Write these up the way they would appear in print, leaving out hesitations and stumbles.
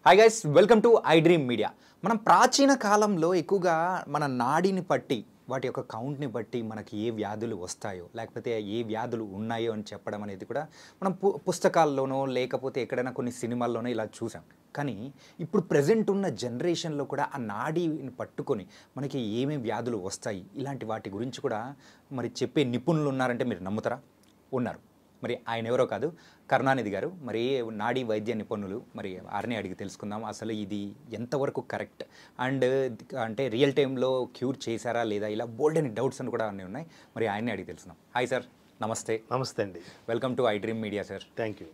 Hi guys, welcome to I dream media. మనం ప్రాచీన కాలంలో ఎక్కువగా మన నాడిని బట్టి, వాటి యొక్క కౌంట్ని బట్టి మనకి ఏ వ్యాధులు వస్తాయో లేకపోతే ఏ వ్యాధులు ఉన్నాయో అని చెప్పడం అనేది కూడా మనం పుస్తకాల్లోనో లేకపోతే ఎక్కడైనా కొన్ని సినిమాల్లోనో ఇలా చూసాం. కానీ ఇప్పుడు ప్రజెంట్ ఉన్న జనరేషన్లో కూడా ఆ నాడిని పట్టుకొని మనకి ఏమేమి వ్యాధులు వస్తాయి ఇలాంటి వాటి గురించి కూడా మరి చెప్పే నిపుణులు ఉన్నారంటే మీరు నమ్ముతారా? ఉన్నారు. మరి ఆయన ఎవరో కాదు, కరుణానిధి గారు. మరి నాడీ వైద్య నిపుణులు. మరి వారిని అడిగి తెలుసుకుందాం అసలు ఇది ఎంతవరకు కరెక్ట్ అండ్ అంటే రియల్ టైంలో క్యూర్ చేశారా లేదా, ఇలా బోల్డ్ అని డౌట్స్ అని కూడా అన్నీ ఉన్నాయి. మరి ఆయన్ని అడిగి తెలుసుకుందాం. హాయ్ సార్, నమస్తే. నమస్తే అండి. Welcome to I dream media sir. Thank you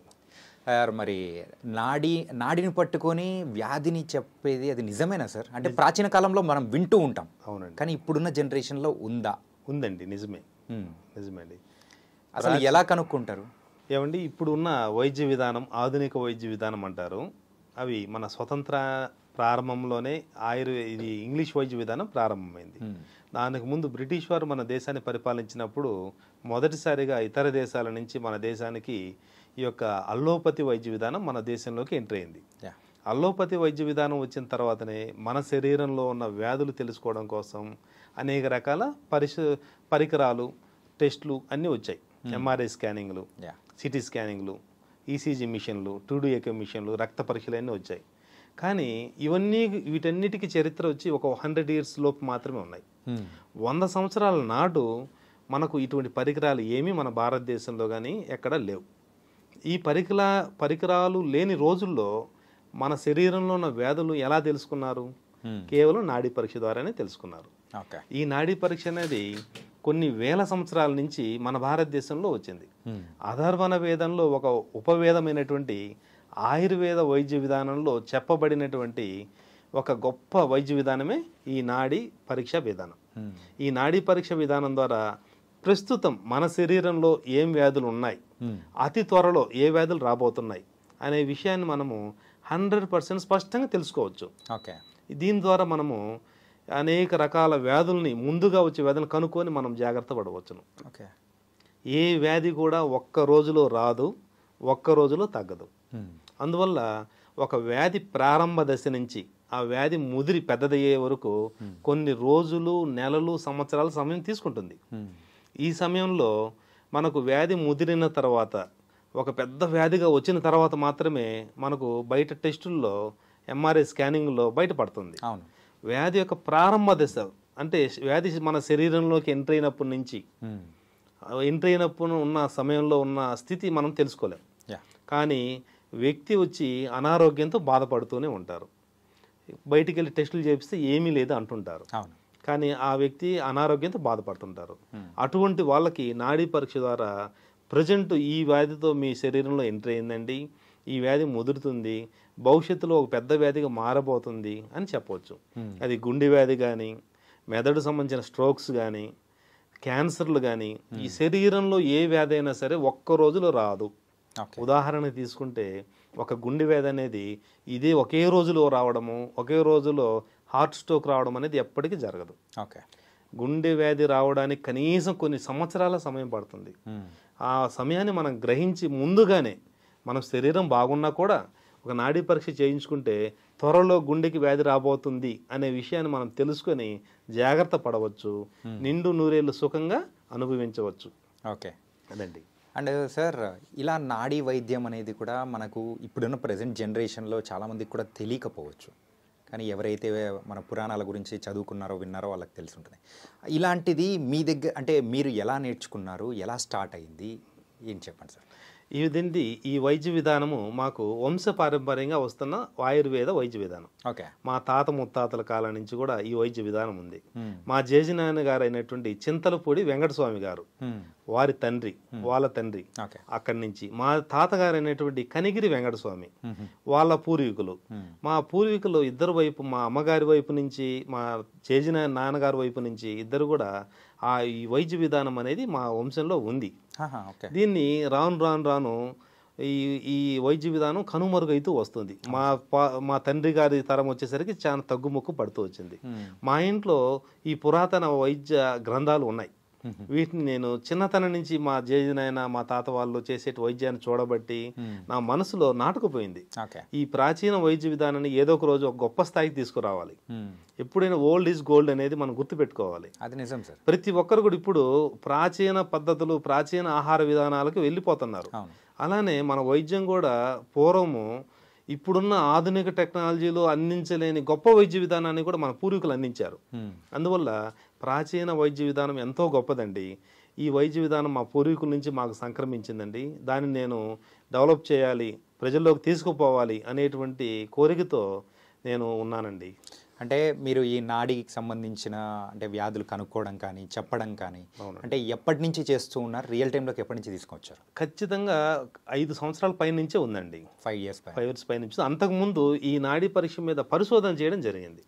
sir. మరి నాడిని పట్టుకొని వ్యాధిని చెప్పేది అది నిజమేనా సార్? అంటే ప్రాచీన కాలంలో మనం వింటూ ఉంటాం. అవునండి. కానీ ఇప్పుడున్న జనరేషన్లో ఉందా? ఉందండి, నిజమే. నిజమే అండి. అసలు ఎలా కనుక్కుంటారు? ఏమండి, ఇప్పుడు ఉన్న వైద్య విధానం ఆధునిక వైద్య విధానం అంటారు. అవి మన స్వతంత్ర ప్రారంభంలోనే ఇది ఇంగ్లీష్ వైద్య విధానం ప్రారంభమైంది. దానికి ముందు బ్రిటిష్ వారు మన దేశాన్ని పరిపాలించినప్పుడు మొదటిసారిగా ఇతర దేశాల నుంచి మన దేశానికి ఈ యొక్క అల్లోపతి వైద్య విధానం మన దేశంలోకి ఎంటర్ అయింది. అల్లోపతి వైద్య విధానం వచ్చిన తర్వాతనే మన శరీరంలో ఉన్న వ్యాధులు తెలుసుకోవడం కోసం అనేక రకాల పరికరాలు, టెస్టులు అన్నీ వచ్చాయి. ఎంఆర్ఐ స్కానింగ్లు, సిటీ స్కానింగ్లు, ఈసీజీ మిషన్లు, 2D ఎకో మిషన్లు, రక్త పరీక్షలు అన్నీ వచ్చాయి. కానీ వీటన్నిటికీ చరిత్ర వచ్చి ఒక 100 years లోపు మాత్రమే ఉన్నాయి. 100 సంవత్సరాల నాడు మనకు ఇటువంటి పరికరాలు ఏమీ మన భారతదేశంలో కానీ ఎక్కడ లేవు. ఈ పరికరాలు లేని రోజుల్లో మన శరీరంలో ఉన్న వ్యాధులు ఎలా తెలుసుకున్నారు? కేవలం నాడీ పరీక్ష ద్వారానే తెలుసుకున్నారు. ఈ నాడీ పరీక్ష అనేది కొన్ని వేల సంవత్సరాల నుంచి మన భారతదేశంలో వచ్చింది. అధర్వణ వేదంలో ఒక ఉపవేదమైనటువంటి ఆయుర్వేద వైద్య విధానంలో చెప్పబడినటువంటి ఒక గొప్ప వైద్య విధానమే ఈ నాడీ పరీక్ష విధానం. ఈ నాడీ పరీక్ష విధానం ద్వారా ప్రస్తుతం మన శరీరంలో ఏం వ్యాధులు ఉన్నాయి, అతి త్వరలో ఏ వ్యాధులు రాబోతున్నాయి అనే విషయాన్ని మనము 100% స్పష్టంగా తెలుసుకోవచ్చు. దీని ద్వారా మనము అనేక రకాల వ్యాధుల్ని, ముందుగా వచ్చే వ్యాధులను కనుక్కొని మనం జాగ్రత్త పడవచ్చును. ఏ వ్యాధి కూడా ఒక్క రోజులో రాదు, ఒక్క రోజులో తగ్గదు. అందువల్ల ఒక వ్యాధి ప్రారంభ దశ నుంచి ఆ వ్యాధి ముదిరి పెద్దదయ్యే వరకు కొన్ని రోజులు, నెలలు, సంవత్సరాల సమయం తీసుకుంటుంది. ఈ సమయంలో మనకు వ్యాధి ముదిరిన తర్వాత, ఒక పెద్ద వ్యాధిగా వచ్చిన తర్వాత మాత్రమే మనకు బయట టెస్టుల్లో, ఎంఆర్ఐ స్కానింగ్లో బయటపడుతుంది. వ్యాధి యొక్క ప్రారంభ దశ అంటే వ్యాధి మన శరీరంలోకి ఎంటర్ అయినప్పుడు ఉన్న సమయంలో ఉన్న స్థితి మనం తెలుసుకోలేం. కానీ వ్యక్తి వచ్చి అనారోగ్యంతో బాధపడుతూనే ఉంటారు. బయటికి వెళ్ళి టెస్టులు చేపిస్తే ఏమీ లేదు అంటుంటారు. కానీ ఆ వ్యక్తి అనారోగ్యంతో బాధపడుతుంటారు. అటువంటి వాళ్ళకి నాడీ పరీక్ష ద్వారా ప్రజెంట్ ఈ వ్యాధితో మీ శరీరంలో ఎంటర్ అయిందండి, ఈ వ్యాధి ముదురుతుంది, భవిష్యత్తులో ఒక పెద్ద వ్యాధిగా మారబోతుంది అని చెప్పవచ్చు. అది గుండె వ్యాధి కానీ, మెదడు సంబంధించిన స్ట్రోక్స్ కానీ, క్యాన్సర్లు కానీ, ఈ శరీరంలో ఏ వ్యాధి అయినా సరే ఒక్క రోజులో రాదు. ఉదాహరణ తీసుకుంటే ఒక గుండె వ్యాధి అనేది ఇదే ఒకే రోజులో రావడము, ఒకే రోజులో హార్ట్ స్ట్రోక్ రావడం అనేది ఎప్పటికీ జరగదు. గుండె వ్యాధి రావడానికి కనీసం కొన్ని సంవత్సరాల సమయం పడుతుంది. ఆ సమయాన్ని మనం గ్రహించి ముందుగానే మన శరీరం బాగున్నా కూడా ఒక నాడీ పరీక్ష చేయించుకుంటే త్వరలో గుండెకి వ్యాధి రాబోతుంది అనే విషయాన్ని మనం తెలుసుకొని జాగ్రత్త పడవచ్చు, నిండు నూరేళ్ళు సుఖంగా అనుభవించవచ్చు. అదండి. అండ్ సార్, ఇలా నాడీ వైద్యం అనేది కూడా మనకు ఇప్పుడున్న ప్రజెంట్ జనరేషన్లో చాలామందికి కూడా తెలియకపోవచ్చు. కానీ ఎవరైతే మన పురాణాల గురించి చదువుకున్నారో, విన్నారో వాళ్ళకి తెలిసి ఉంటుంది. ఇలాంటిది మీ దగ్గర అంటే మీరు ఎలా నేర్చుకున్నారు, ఎలా స్టార్ట్ అయింది, ఏం చెప్పండి సార్? ఈ వైద్య విధానము మాకు వంశపారంపర్యంగా వస్తున్న ఆయుర్వేద వైద్య విధానం. మా తాత ముత్తాతల కాలం నుంచి కూడా ఈ వైద్య విధానం ఉంది. మా జేజినాయన గారు అయినటువంటి చింతలపూడి వెంకటస్వామి గారు, వారి తండ్రి, వాళ్ళ తండ్రి, అక్కడి నుంచి మా తాతగారు అయినటువంటి కనిగిరి వెంకటస్వామి, వాళ్ళ పూర్వీకులు, మా పూర్వీకులు ఇద్దరు వైపు, మా అమ్మగారి వైపు నుంచి, మా జేజినాయన నాన్నగారి వైపు నుంచి ఇద్దరు కూడా ఈ వైద్య విధానం అనేది మా వంశంలో ఉంది. దీన్ని రాను ఈ వైద్య విధానం కనుమరుగైతూ వస్తుంది. మా తండ్రి గారి తరం వచ్చేసరికి చాలా తగ్గుముక్కు పడుతూ వచ్చింది. మా ఇంట్లో ఈ పురాతన వైద్య గ్రంథాలు ఉన్నాయి. వీటిని నేను చిన్నతనం నుంచి మా జేజనైనా మా తాత వాళ్ళు చేసే వైద్యాన్ని చూడబట్టి నా మనసులో నాటుకుపోయింది. ఓకే. ఈ ప్రాచీన వైద్య విధానాన్ని ఏదో ఒక రోజు ఒక గొప్ప స్థాయికి తీసుకురావాలి. ఎప్పుడైనా ఓల్డ్ ఈజ్ గోల్డ్ అనేది మనం గుర్తుపెట్టుకోవాలి. అది నిజం సార్. ప్రతి ఒక్కరు కూడా ఇప్పుడు ప్రాచీన పద్ధతులు, ప్రాచీన ఆహార విధానాలకు వెళ్ళిపోతున్నారు. అలానే మన వైద్యం కూడా పూర్వము ఇప్పుడున్న ఆధునిక టెక్నాలజీలో అందించలేని గొప్ప వైద్య విధానాన్ని కూడా మన పూర్వీకులు అందించారు. అందువల్ల ప్రాచీన వైద్య విధానం ఎంతో గొప్పదండి. ఈ వైద్య విధానం మా పూర్వీకుల నుంచి మాకు సంక్రమించిందండి. దాన్ని నేను డెవలప్ చేయాలి, ప్రజల్లోకి తీసుకుపోవాలి అనేటువంటి కోరికతో నేను ఉన్నానండి. అంటే మీరు ఈ నాడికి సంబంధించిన అంటే వ్యాధులు కనుక్కోవడం కానీ చెప్పడం కానీ అంటే ఎప్పటి నుంచి చేస్తూ ఉన్నారు? రియల్ టైంలోకి ఎప్పటి నుంచి తీసుకొచ్చారు? ఖచ్చితంగా 5 సంవత్సరాల పై నుంచే ఉందండి. 5 ఇయర్స్ పై నుంచి. అంతకుముందు ఈ నాడీ పరీక్ష మీద పరిశోధన చేయడం జరిగింది.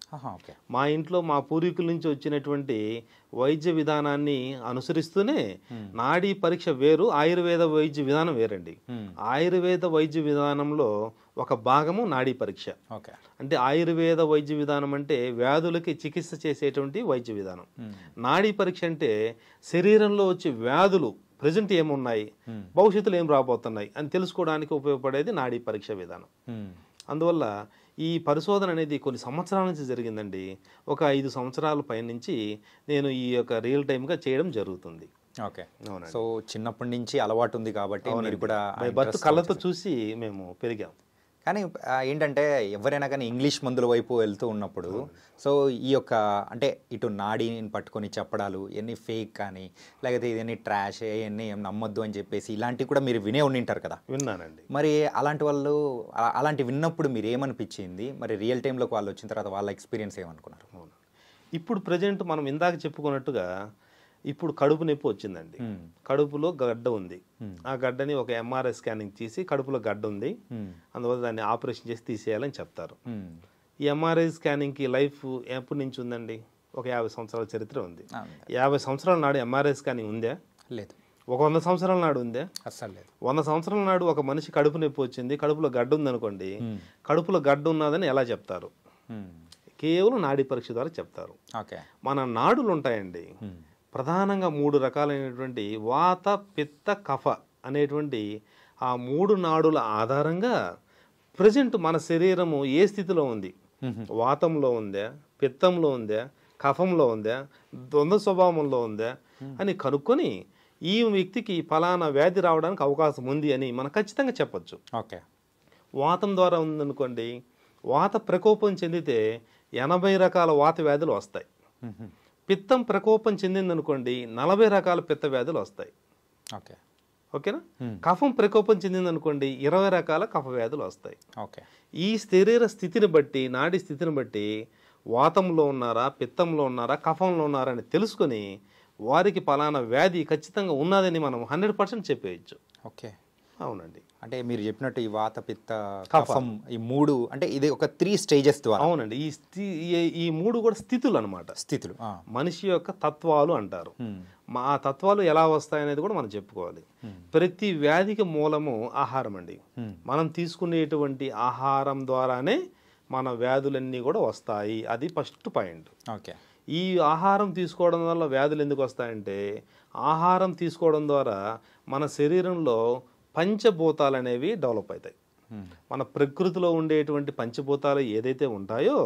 మా ఇంట్లో మా పూర్వీకుల నుంచి వచ్చినటువంటి వైద్య విధానాన్ని అనుసరిస్తూనే నాడీ పరీక్ష వేరు, ఆయుర్వేద వైద్య విధానం వేరండి. ఆయుర్వేద వైద్య విధానంలో ఒక భాగము నాడీ పరీక్ష. అంటే ఆయుర్వేద వైద్య విధానం అంటే వ్యాధులకి చికిత్స చేసేటువంటి వైద్య విధానం. నాడీ పరీక్ష అంటే శరీరంలో వచ్చే వ్యాధులు ప్రజెంట్ ఏమున్నాయి, భవిష్యత్తులో ఏం రాబోతున్నాయి అని తెలుసుకోవడానికి ఉపయోగపడేది నాడీ పరీక్ష విధానం. అందువల్ల ఈ పరిశోధన అనేది కొన్ని సంవత్సరాల నుంచి జరిగిందండి. ఒక 5 సంవత్సరాల పై నుంచి నేను ఈ యొక్క రియల్ టైమ్గా చేయడం జరుగుతుంది. ఓకే. సో చిన్నప్పటి నుంచి అలవాటు ఉంది కాబట్టి మీరు కూడా కళ్ళతో చూసి మేము పెరిగాం. కానీ ఏంటంటే ఎవరైనా కానీ ఇంగ్లీష్ మందుల వైపు వెళ్తూ ఉన్నప్పుడు సో ఈ యొక్క అంటే ఇటు నాడీని పట్టుకొని చెప్పడాలు ఇవన్నీ ఫేక్ కానీ లేకపోతే ఇవన్నీ ట్రాష్ ఇవన్నీ ఏం నమ్మొద్దు అని చెప్పేసి ఇలాంటివి కూడా మీరు వినే ఉండింటారు కదా? విన్నానండి. మరి అలాంటి విన్నప్పుడు మీరు ఏమనిపించింది? మరి రియల్ టైంలోకి వాళ్ళు వచ్చిన తర్వాత వాళ్ళ ఎక్స్పీరియన్స్ ఏమనుకున్నారు? ఇప్పుడు ప్రజెంట్ మనం ఇందాక చెప్పుకున్నట్టుగా ఇప్పుడు కడుపు నొప్పి వచ్చిందండి. కడుపులో గడ్డ ఉంది. ఆ గడ్డని ఒక ఎంఆర్ఐ స్కానింగ్ తీసి కడుపులో గడ్డ ఉంది, అందువల్ల దాన్ని ఆపరేషన్ చేసి తీసేయాలని చెప్తారు. ఈ ఎంఆర్ఐ స్కానింగ్కి లైఫ్ ఎప్పటి నుంచి ఉందండి? ఒక 50 సంవత్సరాల చరిత్ర ఉంది. 50 సంవత్సరాల నాడు ఎంఆర్ఐ స్కానింగ్ ఉందా? లేదు. ఒక 100 సంవత్సరాల నాడు ఉందా? అస్సలు లేదు. 100 సంవత్సరాల నాడు ఒక మనిషి కడుపు నొప్పి వచ్చింది, కడుపులో గడ్డ ఉందనుకోండి, కడుపులో గడ్డ ఉన్నదని ఎలా చెప్తారు? కేవలం నాడీ పరీక్ష ద్వారా చెప్తారు. మన నాడులు ఉంటాయండి, ప్రధానంగా 3 రకాలైనటువంటి వాత, పిత్త, కఫ అనేటువంటి ఆ 3 నాడుల ఆధారంగా ప్రజెంట్ మన శరీరము ఏ స్థితిలో ఉంది, వాతంలో ఉందా, పిత్తంలో ఉందా, కఫంలో ఉందా, ద్వంద్వ స్వభావంలో ఉందా అని కనుక్కొని ఈ వ్యక్తికి ఫలానా వ్యాధి రావడానికి అవకాశం ఉంది అని మనం ఖచ్చితంగా చెప్పచ్చు. వాతం ద్వారా ఉందనుకోండి, వాత ప్రకోపం చెందితే 80 రకాల వాత వ్యాధులు వస్తాయి. పిత్తం ప్రకోపం చెందిందనుకోండి 40 రకాల పిత్త వ్యాధులు వస్తాయి. ఓకేనా? కఫం ప్రకోపం చెందిందనుకోండి 20 రకాల కఫ వ్యాధులు వస్తాయి. ఈ శరీర స్థితిని బట్టి, నాడి స్థితిని బట్టి వాతంలో ఉన్నారా, పిత్తంలో ఉన్నారా, కఫంలో ఉన్నారా అని తెలుసుకొని వారికి పలానా వ్యాధి ఖచ్చితంగా ఉన్నదని మనం 100% చెప్పేయచ్చు. అవునండి. అంటే మీరు చెప్పినట్టు ఈ వాత, పిత్త, కఫం ఈ 3 అంటే ఇది ఒక 3 స్టేజెస్ ద్వారా. అవునండి. ఈ 3 కూడా స్థితులు అనమాట. స్థితులు మనిషి యొక్క తత్వాలు అంటారు. ఆ తత్వాలు ఎలా వస్తాయనేది కూడా మనం చెప్పుకోవాలి. ప్రతి వ్యాధికి మూలము ఆహారం అండి. మనం తీసుకునేటువంటి ఆహారం ద్వారానే మన వ్యాధులన్నీ కూడా వస్తాయి. అది ఫస్ట్ పాయింట్. ఈ ఆహారం తీసుకోవడం వల్ల వ్యాధులు ఎందుకు వస్తాయంటే, ఆహారం తీసుకోవడం ద్వారా మన శరీరంలో పంచభూతాలు అనేవి డెవలప్ అవుతాయి. మన ప్రకృతిలో ఉండేటువంటి పంచభూతాలు ఏదైతే ఉంటాయో,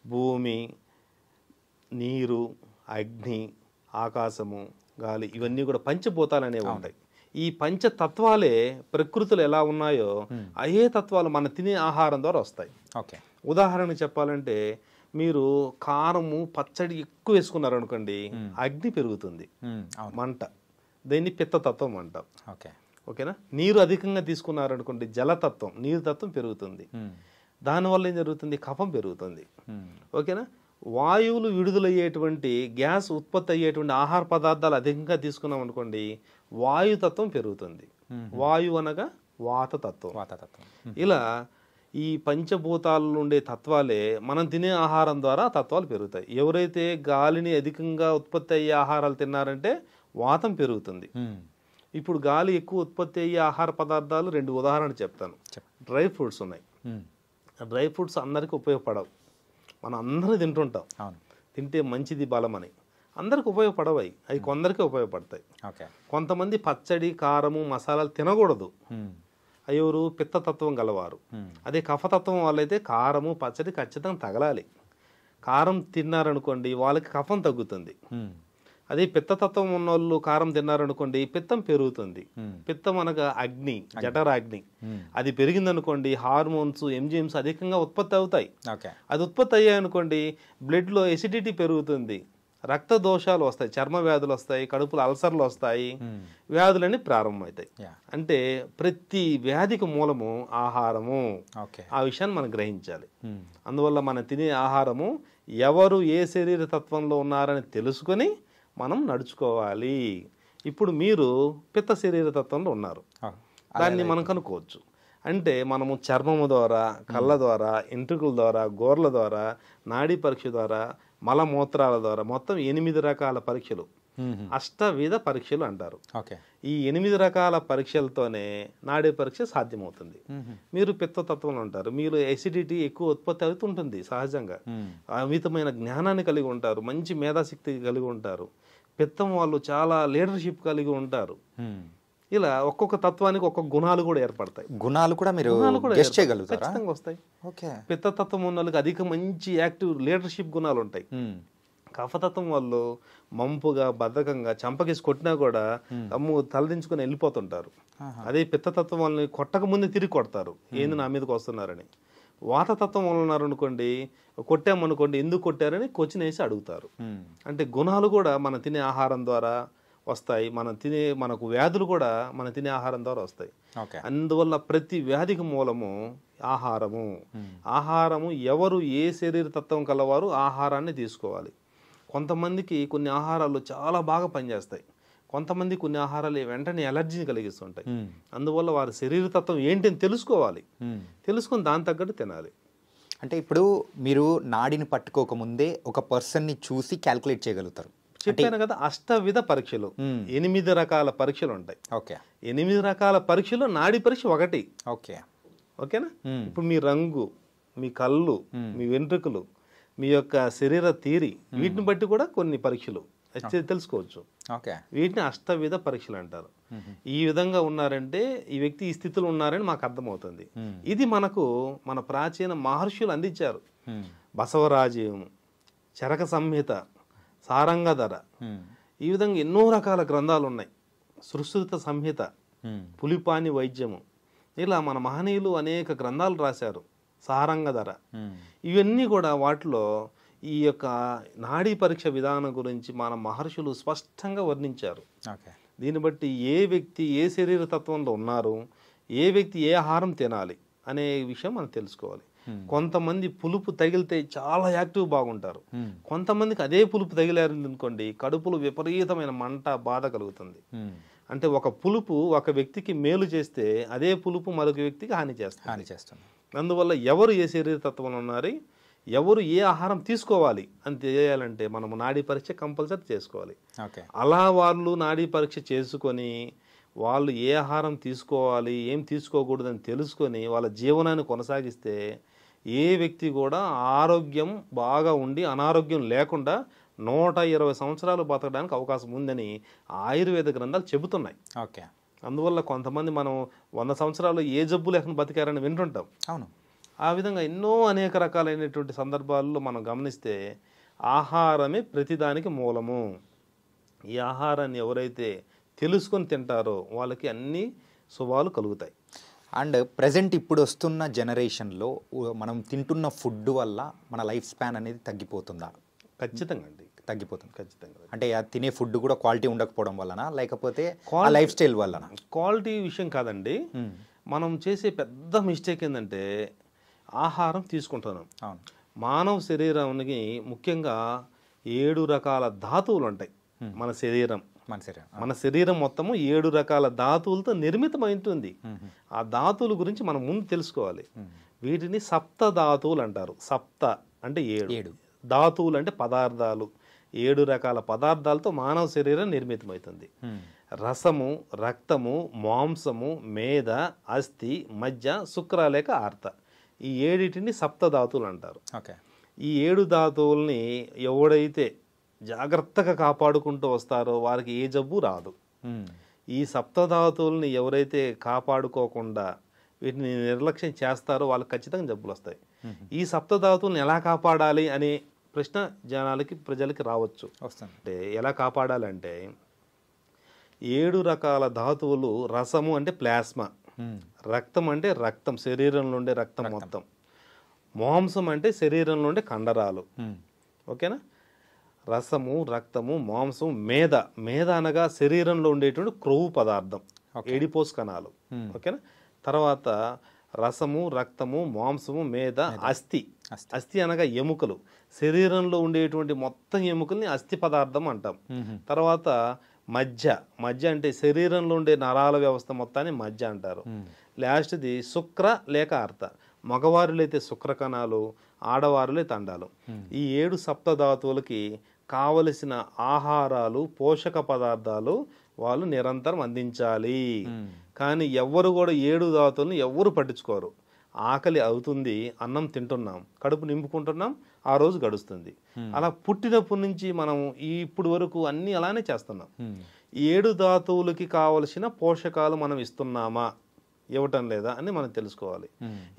భూమి, నీరు, అగ్ని, ఆకాశము, గాలి, ఇవన్నీ కూడా పంచభూతాలు అనేవి ఉంటాయి. ఈ పంచతత్వాలే ప్రకృతిలో ఎలా ఉన్నాయో అదే తత్వాలు మన తినే ఆహారం ద్వారా వస్తాయి. ఉదాహరణకు చెప్పాలంటే, మీరు కారము, పచ్చడి ఎక్కువ వేసుకున్నారు అనుకోండి, అగ్ని పెరుగుతుంది, మంట, దీన్ని పిత్తతత్వం అంటాం. ఓకేనా? నీరు అధికంగా తీసుకున్నారనుకోండి, జలతత్వం, నీరు తత్వం పెరుగుతుంది. దానివల్ల ఏం జరుగుతుంది? కఫం పెరుగుతుంది. ఓకేనా? వాయువులు విడుదలయ్యేటువంటి, గ్యాస్ ఉత్పత్తి అయ్యేటువంటి ఆహార పదార్థాలు అధికంగా తీసుకున్నాం అనుకోండి, వాయుతత్వం పెరుగుతుంది. వాయువు అనగా వాతతత్వం. ఇలా ఈ పంచభూతాలలో ఉండే తత్వాలే మనం తినే ఆహారం ద్వారా తత్వాలు పెరుగుతాయి. ఎవరైతే గాలిని అధికంగా ఉత్పత్తి అయ్యే ఆహారాలు తిన్నారంటే వాతం పెరుగుతుంది. ఇప్పుడు గాలి ఎక్కువ ఉత్పత్తి అయ్యే ఆహార పదార్థాలు 2 ఉదాహరణలు చెప్తాను. డ్రై ఫ్రూట్స్ ఉన్నాయి. డ్రై ఫ్రూట్స్ అందరికీ ఉపయోగపడవు, మనం అందరూ తింటుంటాం. తింటే మంచిది బలం అని. అందరికి ఉపయోగపడవాయి, అవి కొందరికి ఉపయోగపడతాయి. ఓకే. కొంతమంది పచ్చడి, కారము, మసాలాలు తినకూడదు, ఎవరు పిత్తతత్వం గలవారు. అదే కఫతత్వం వాళ్ళైతే కారము, పచ్చడి ఖచ్చితంగా తగలాలి. కారం తిన్నారనుకోండి వాళ్ళకి కఫం తగ్గుతుంది. అదే పిత్తతత్వం ఉన్న వాళ్ళు కారం తిన్నారనుకోండి పిత్తం పెరుగుతుంది. పిత్తం అనగా అగ్ని, జఠరాగ్ని. అది పెరిగిందనుకోండి హార్మోన్స్, ఎంజిఎమ్స్ అధికంగా ఉత్పత్తి అవుతాయి. అది ఉత్పత్తి అయ్యాయనుకోండి బ్లడ్లో ఎసిడిటీ పెరుగుతుంది, రక్త దోషాలు వస్తాయి, చర్మ వ్యాధులు వస్తాయి, కడుపులో అల్సర్లు వస్తాయి, వ్యాధులన్నీ ప్రారంభమవుతాయి. అంటే ప్రతి వ్యాధికి మూలము ఆహారము. ఆ విషయాన్ని మనం గ్రహించాలి. అందువల్ల మనం తినే ఆహారము ఎవరు ఏ శరీర తత్వంలో ఉన్నారని తెలుసుకొని మనం నడుచుకోవాలి. ఇప్పుడు మీరు పిత్త శరీర తత్వంలో ఉన్నారు, దాన్ని మనం కనుక్కోవచ్చు. అంటే మనము చర్మము ద్వారా, కళ్ళ ద్వారా, ఎంట్రుకల ద్వారా, గోర్ల ద్వారా, నాడీ పరీక్ష ద్వారా, మలమూత్రాల ద్వారా మొత్తం 8 రకాల పరీక్షలు, అష్టవిధ పరీక్షలు అంటారు. ఈ 8 రకాల పరీక్షలతోనే నాడీ పరీక్ష సాధ్యమవుతుంది. మీరు పిత్తతత్వంలో ఉంటారు, మీరు ఎసిడిటీ ఎక్కువ ఉత్పత్తి అవుతుంటుంది సహజంగా, అమితమైన జ్ఞానాన్ని కలిగి ఉంటారు, మంచి మేధాశక్తి కలిగి ఉంటారు, పిత్తం వాళ్ళు చాలా లీడర్షిప్ కలిగి ఉంటారు. ఇలా ఒక్కొక్క తత్వానికి ఒక్కొక్క గుణాలు కూడా ఏర్పడతాయి. గుణాలు కూడా మీరు ఖచ్చితంగా వస్తాయి. పిత్తతత్వం ఉన్న వాళ్ళకి అధిక మంచి యాక్టివ్ లీడర్షిప్ గుణాలు ఉంటాయి. కఫతత్వం వాళ్ళు మంపుగా, బద్ధకంగా, చంపకేసి కొట్టినా కూడా తలదించుకొని వెళ్ళిపోతుంటారు. అదే పిత్తతత్వం వాళ్ళని కొట్టక ముందే తిరిగి కొడతారు, ఏంది నా మీదకి వస్తున్నారని. వాతతత్వం వాళ్ళు ఉన్నారనుకోండి, కొట్టామనుకోండి ఎందుకు కొట్టారని క్వశ్చన్ వేసి అడుగుతారు. అంటే గుణాలు కూడా మనం తినే ఆహారం ద్వారా వస్తాయి, మనకు వ్యాధులు కూడా మనం తినే ఆహారం ద్వారా వస్తాయి. అందువల్ల ప్రతి వ్యాధికి మూలము ఆహారము. ఆహారము ఎవరు ఏ శరీర తత్వం కలవారు ఆహారాన్ని తీసుకోవాలి. కొంతమందికి కొన్ని ఆహారాలు చాలా బాగా పనిచేస్తాయి, కొంతమంది కొన్ని ఆహారాలు వెంటనే ఎలర్జీని కలిగిస్తుంటాయి. అందువల్ల వారి శరీర తత్వం ఏంటి అని తెలుసుకోవాలి, తెలుసుకొని దాని తగ్గట్టు తినాలి. అంటే ఇప్పుడు మీరు నాడిని పట్టుకోకముందే ఒక పర్సన్ని చూసి క్యాల్కులేట్ చేయగలుగుతారు. చెప్పాను కదా, అష్టవిధ పరీక్షలు, 8 రకాల పరీక్షలు ఉంటాయి. 8 రకాల పరీక్షలు నాడీ పరీక్ష ఒకటి. ఓకేనా? ఇప్పుడు మీ రంగు, మీ కళ్ళు, మీ వెంట్రుకలు, మీ యొక్క శరీర తీరి, వీటిని బట్టి కూడా కొన్ని పరీక్షలు తెలుసుకోవచ్చు. వీటిని అష్టవిధ పరీక్షలు అంటారు. ఈ విధంగా ఉన్నారంటే ఈ వ్యక్తి ఈ స్థితిలో ఉన్నారని మాకు అర్థమవుతుంది. ఇది మన ప్రాచీన మహర్షులు అందించారు. బసవరాజ్యం, చరక సంహిత, సారంగధర, ఈ విధంగా ఎన్నో రకాల గ్రంథాలు ఉన్నాయి. సుశ్రుత సంహిత, పులిపాని వైద్యము, ఇలా మన మహనీయులు అనేక గ్రంథాలు రాశారు. సారంగధర, ఇవన్నీ కూడా వాటిలో ఈ యొక్క నాడీ పరీక్ష విధానం గురించి మన మహర్షులు స్పష్టంగా వర్ణించారు. దీన్ని బట్టి ఏ వ్యక్తి ఏ శరీర తత్వంలో ఉన్నారు, ఏ వ్యక్తి ఏ ఆహారం తినాలి అనే విషయం మనం తెలుసుకోవాలి. కొంతమంది పులుపు తగిలితే చాలా యాక్టివ్ బాగుంటారు, కొంతమందికి అదే పులుపు తగిలారు అనుకోండి కడుపులో విపరీతమైన మంట, బాధ కలుగుతుంది. అంటే ఒక పులుపు ఒక వ్యక్తికి మేలు చేస్తే అదే పులుపు మరొక వ్యక్తికి హాని చేస్తుంది. అందువల్ల ఎవరు ఏ శరీర తత్వంలో ఉన్నారు, ఎవరు ఏ ఆహారం తీసుకోవాలి అని తెలియాలంటే మనము నాడీ పరీక్ష కంపల్సరీ చేసుకోవాలి. అలా వాళ్ళు నాడీ పరీక్ష చేసుకొని వాళ్ళు ఏ ఆహారం తీసుకోవాలి, ఏం తీసుకోకూడదని తెలుసుకొని వాళ్ళ జీవనాన్ని కొనసాగిస్తే ఏ వ్యక్తి కూడా ఆరోగ్యం బాగా ఉండి అనారోగ్యం లేకుండా 120 సంవత్సరాలు బతకడానికి అవకాశం ఉందని ఆయుర్వేద గ్రంథాలు చెబుతున్నాయి. అందువల్ల కొంతమంది మనం 100 సంవత్సరాలు ఏ జబ్బు లేకుండా బతికారని వింటుంటాం. ఆ విధంగా ఎన్నో అనేక రకాలైనటువంటి సందర్భాల్లో మనం గమనిస్తే ఆహారమే ప్రతిదానికి మూలము. ఈ ఆహారాన్ని ఎవరైతే తెలుసుకొని తింటారో వాళ్ళకి అన్ని శుభాలు కలుగుతాయి. అండ్ ప్రజెంట్ ఇప్పుడు వస్తున్న జనరేషన్లో మనం తింటున్న ఫుడ్ వల్ల మన లైఫ్ స్పాన్ అనేది తగ్గిపోతుందా? ఖచ్చితంగా అండి, తగ్గిపోతుంది. ఖచ్చితంగా. అంటే తినే ఫుడ్ కూడా క్వాలిటీ ఉండకపోవడం వలన, లేకపోతే లైఫ్ స్టైల్ వలన? క్వాలిటీ విషయం కాదండి, మనం చేసే పెద్ద మిస్టేక్ ఏంటంటే ఆహారం తీసుకుంటున్నాం. మానవ శరీరానికి ముఖ్యంగా 7 రకాల ధాతువులు ఉంటాయి. మన శరీరం మొత్తము 7 రకాల ధాతువులతో నిర్మితమైంటుంది. ఆ ధాతువుల గురించి మనం ముందు తెలుసుకోవాలి. వీటిని సప్త ధాతువులు అంటారు. సప్త అంటే 7, ధాతువులు అంటే పదార్థాలు. 7 రకాల పదార్థాలతో మానవ శరీరం నిర్మితమవుతుంది. రసము, రక్తము, మాంసము, మేధ, అస్థి, మజ్జ, శుక్రాలేక ఆర్త, ఈ 7టిని సప్త ధాతువులు అంటారు. ఈ 7 ధాతువుల్ని ఎవడైతే జాగ్రత్తగా కాపాడుకుంటూ వస్తారో వారికి ఏ జబ్బు రాదు. ఈ సప్తధాతువుల్ని ఎవరైతే కాపాడుకోకుండా వీటిని నిర్లక్ష్యం చేస్తారో వాళ్ళకి ఖచ్చితంగా జబ్బులు వస్తాయి. ఈ సప్తధాతువుల్ని ఎలా కాపాడాలి అనే ప్రశ్న ప్రజలకి రావచ్చు. అంటే ఎలా కాపాడాలంటే 7 రకాల ధాతువులు, రసము అంటే ప్లాస్మా, రక్తం అంటే రక్తం, శరీరంలో ఉండే రక్తం మొత్తం, మాంసం అంటే శరీరంలో ఉండే కండరాలు, ఓకేనా, రసము, రక్తము, మాంసం, మేధ, మేధ అనగా శరీరంలో ఉండేటువంటి క్రొవ్వు పదార్థం, ఎడిపోస్ కణాలు, ఓకేనా. తర్వాత రసము, రక్తము, మాంసము, మేధ, అస్థి, అస్థి అనగా ఎముకలు, శరీరంలో ఉండేటువంటి మొత్తం ఎముకల్ని అస్థి పదార్థం అంటాం. తర్వాత మజ్జ, మజ్జ అంటే శరీరంలో ఉండే నరాల వ్యవస్థ మొత్తాన్ని మజ్జ అంటారు. లాస్ట్ది శుక్ర లేక అర్త, మగవారులు అయితే శుక్ర కణాలు, ఆడవారులే తండాలు. ఈ 7 సప్తధాతువులకి కావలసిన ఆహారాలు, పోషక పదార్థాలు వాళ్ళు నిరంతరం అందించాలి. కానీ ఎవ్వరు కూడా 7 ధాతువులను ఎవ్వరు పట్టించుకోరు. ఆకలి అవుతుంది, అన్నం తింటున్నాం, కడుపు నింపుకుంటున్నాం, ఆ రోజు గడుస్తుంది. అలా పుట్టినప్పటి నుంచి మనం ఇప్పుడు వరకు అన్ని అలానే చేస్తున్నాం. 7 ధాతువులకి కావలసిన పోషకాలు మనం ఇస్తున్నామా, ఇవ్వటం లేదా అని మనం తెలుసుకోవాలి.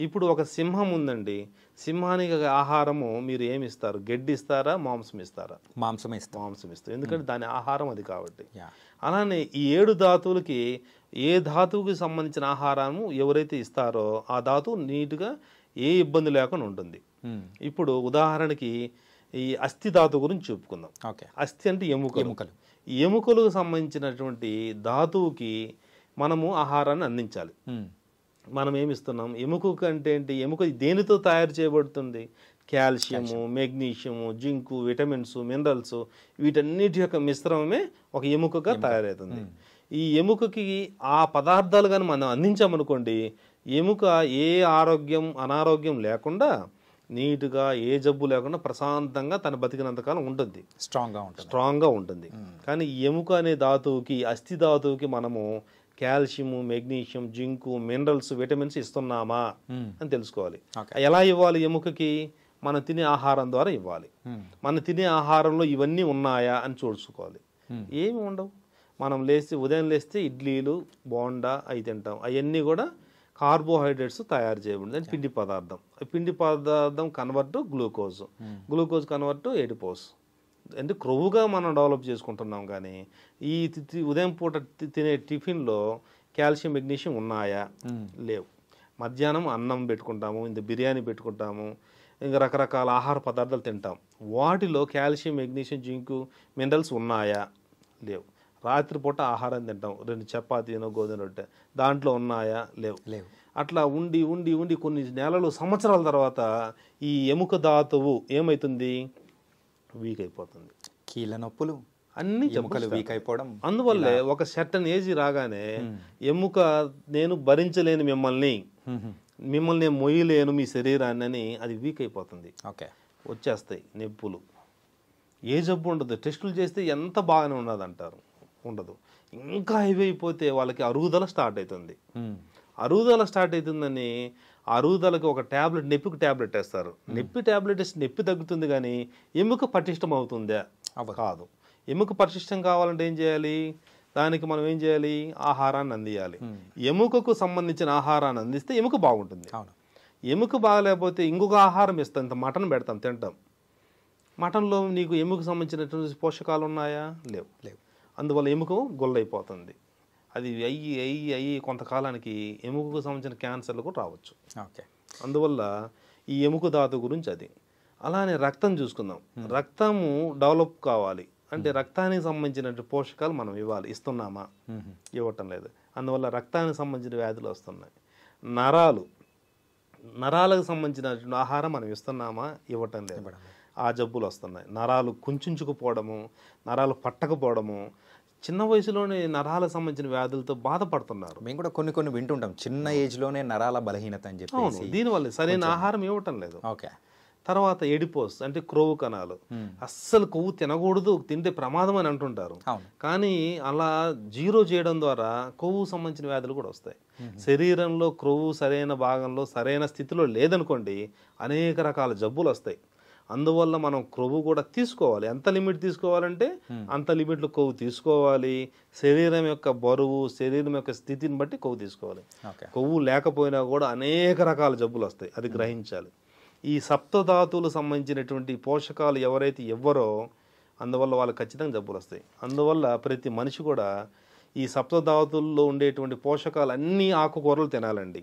ఇప్పుడు ఒక సింహం ఉందండి, సింహానికి ఆహారము మీరు ఏమి ఇస్తారు? గడ్డి ఇస్తారా, మాంసం ఇస్తారా? మాంసం ఇస్తారు, ఎందుకంటే దాని ఆహారం అది కాబట్టి. అలానే ఈ 7 ధాతువులకి ఏ ధాతువుకి సంబంధించిన ఆహారము ఎవరైతే ఇస్తారో ఆ ధాతువు నీట్గా ఏ ఇబ్బంది లేకుండా ఉంటుంది. ఇప్పుడు ఉదాహరణకి ఈ అస్థి ధాతువు గురించి చెప్పుకుందాం. అస్థి అంటే ఎముకలు. ఎముకలకు సంబంధించినటువంటి ధాతువుకి మనము ఆహారాన్ని అందించాలి. మనం ఏమిస్తున్నాం? ఎముక అంటే ఏంటి? ఎముక దేనితో తయారు చేయబడుతుంది? Calcium, magnesium, zinc, vitamins, minerals, వీటన్నిటి యొక్క మిశ్రమమే ఒక ఎముకగా తయారవుతుంది. ఈ ఎముకకి ఆ పదార్థాలు కానీ మనం అందించామనుకోండి, ఎముక ఏ ఆరోగ్యం అనారోగ్యం లేకుండా నీట్గా ఏ జబ్బు లేకుండా ప్రశాంతంగా తన బతికినంతకాలం ఉంటుంది, స్ట్రాంగ్గా ఉంటుంది. కానీ ఎముక అనే ధాతువుకి, అస్థి ధాతువుకి మనము calcium, magnesium, zinc, minerals, vitamins ఇస్తున్నామా అని తెలుసుకోవాలి. ఎలా ఇవ్వాలి? ఎముకకి మనం తినే ఆహారం ద్వారా ఇవ్వాలి. మనం తినే ఆహారంలో ఇవన్నీ ఉన్నాయా అని చూసుకోవాలి. ఏమి ఉండవు. మనం ఉదయం లేస్తే ఇడ్లీలు, బోండా అవి తింటాం. అవన్నీ కూడా కార్బోహైడ్రేట్స్ తయారు చేయబడింది, అంటే పిండి పదార్థం. పిండి పదార్థం convert glucose, glucose convert adipose, అంటే క్రొవ్వుగా మనం డెవలప్ చేసుకుంటున్నాం. కానీ ఈ ఉదయం పూట తినే టిఫిన్లో కాల్షియం, మెగ్నీషియం ఉన్నాయా? లేవు. మధ్యాహ్నం అన్నం పెట్టుకుంటాము, ఇంత బిర్యానీ పెట్టుకుంటాము, ఇంకా రకరకాల ఆహార పదార్థాలు తింటాం. వాటిలో కాల్షియం, మెగ్నీషియం, జింకు, మినరల్స్ ఉన్నాయా? లేవు. రాత్రిపూట ఆహారం తింటాం, 2 చపాతీనో గోధుమ రొట్టె, దాంట్లో ఉన్నాయా? లేవు. అట్లా ఉండి ఉండి ఉండి కొన్ని నెలలు, సంవత్సరాల తర్వాత ఈ ఎముక ధాతువు ఏమవుతుంది? వీక్ అయిపోతుంది. కీళ్ళ నొప్పులు, అన్ని ఎముకలు వీక్ అయిపోవడం. అందువల్లే ఒక సర్టన్ ఏజ్ రాగానే ఎముక నేను భరించలేను, మిమ్మల్ని నేను మొయ్యలేను మీ శరీరాన్ని అని అది వీక్ అయిపోతుంది. వచ్చేస్తాయి నొప్పులు. ఏ జబ్బు ఉండదు. టెస్టులు చేస్తే ఎంత బాగానే ఉన్నది అంటారు, ఉండదు. ఇంకా హెవీ అయిపోతే వాళ్ళకి అరుగుదల స్టార్ట్ అవుతుంది. అరుగుదల స్టార్ట్ అవుతుందని అరుగుదలకి ఒక ట్యాబ్లెట్, నొప్పికి ట్యాబ్లెట్ వేస్తారు. నొప్పి ట్యాబ్లెట్ వేస్తే నొప్పి తగ్గుతుంది, కానీ ఎముక పటిష్టం అవుతుందా? కాదు. ఎముక పటిష్టం కావాలంటే ఏం చేయాలి? దానికి మనం ఏం చేయాలి? ఆహారాన్ని అందియాలి. ఎముకకు సంబంధించిన ఆహారాన్ని అందిస్తే ఎముక బాగుంటుంది. ఎముక బాగలేకపోతే ఇంకొక ఆహారం ఇస్తాం, ఇంత మటన్ పెడతాం, తింటాం. మటన్లో నీకు ఎముకకు సంబంధించినటువంటి పోషకాలు ఉన్నాయా? లేవు. అందువల్ల ఎముక గొల్లైపోతుంది. అది అయ్యి కొంతకాలానికి ఎముకకు సంబంధించిన క్యాన్సర్లు కూడా రావచ్చు. అందువల్ల ఈ ఎముక ధాతు గురించి అది. అలానే రక్తం చూసుకుందాం. రక్తము డెవలప్ కావాలి అంటే రక్తానికి సంబంధించిన పోషకాలు మనం ఇవ్వాలి. ఇస్తున్నామా? ఇవ్వటం లేదు. అందువల్ల రక్తానికి సంబంధించిన వ్యాధులు వస్తున్నాయి. నరాలకు సంబంధించిన ఆహారం మనం ఇస్తున్నామా? ఇవ్వటం లేదు. ఆ జబ్బులు వస్తున్నాయి. నరాలు కుంచుకుపోవడము, నరాలు పట్టకపోవడము, చిన్న వయసులోనే నరాలకు సంబంధించిన వ్యాధులతో బాధపడుతున్నారు. మేము కూడా కొన్ని వింటుంటాం, చిన్న ఏజ్లోనే నరాల బలహీనత అని చెప్పి. దీనివల్ల సరైన ఆహారం ఇవ్వటం లేదు. తర్వాత ఎడిపోస్ అంటే క్రొవ్వు కణాలు. అస్సలు కొవ్వు తినకూడదు, తింటే ప్రమాదం అని అంటుంటారు. కానీ అలా జీరో చేయడం ద్వారా కొవ్వు సంబంధించిన వ్యాధులు కూడా వస్తాయి. శరీరంలో క్రొవ్వు సరైన భాగంలో సరైన స్థితిలో లేదనుకోండి, అనేక రకాల జబ్బులు వస్తాయి. అందువల్ల మనం కొవ్వు కూడా తీసుకోవాలి. ఎంత లిమిట్ తీసుకోవాలంటే అంత లిమిట్లో కొవ్వు తీసుకోవాలి. శరీరం యొక్క బరువు, శరీరం యొక్క స్థితిని బట్టి కొవ్వు తీసుకోవాలి. కొవ్వు లేకపోయినా కూడా అనేక రకాల జబ్బులు వస్తాయి, అది గ్రహించాలి. ఈ సప్తధాతువులు సంబంధించినటువంటి పోషకాలు ఎవరైతే ఇవ్వరో అందువల్ల వాళ్ళకి ఖచ్చితంగా జబ్బులు వస్తాయి. అందువల్ల ప్రతి మనిషి కూడా ఈ సప్తధాతుల్లో ఉండేటువంటి పోషకాలు అన్ని ఆకుకూరలు తినాలండి,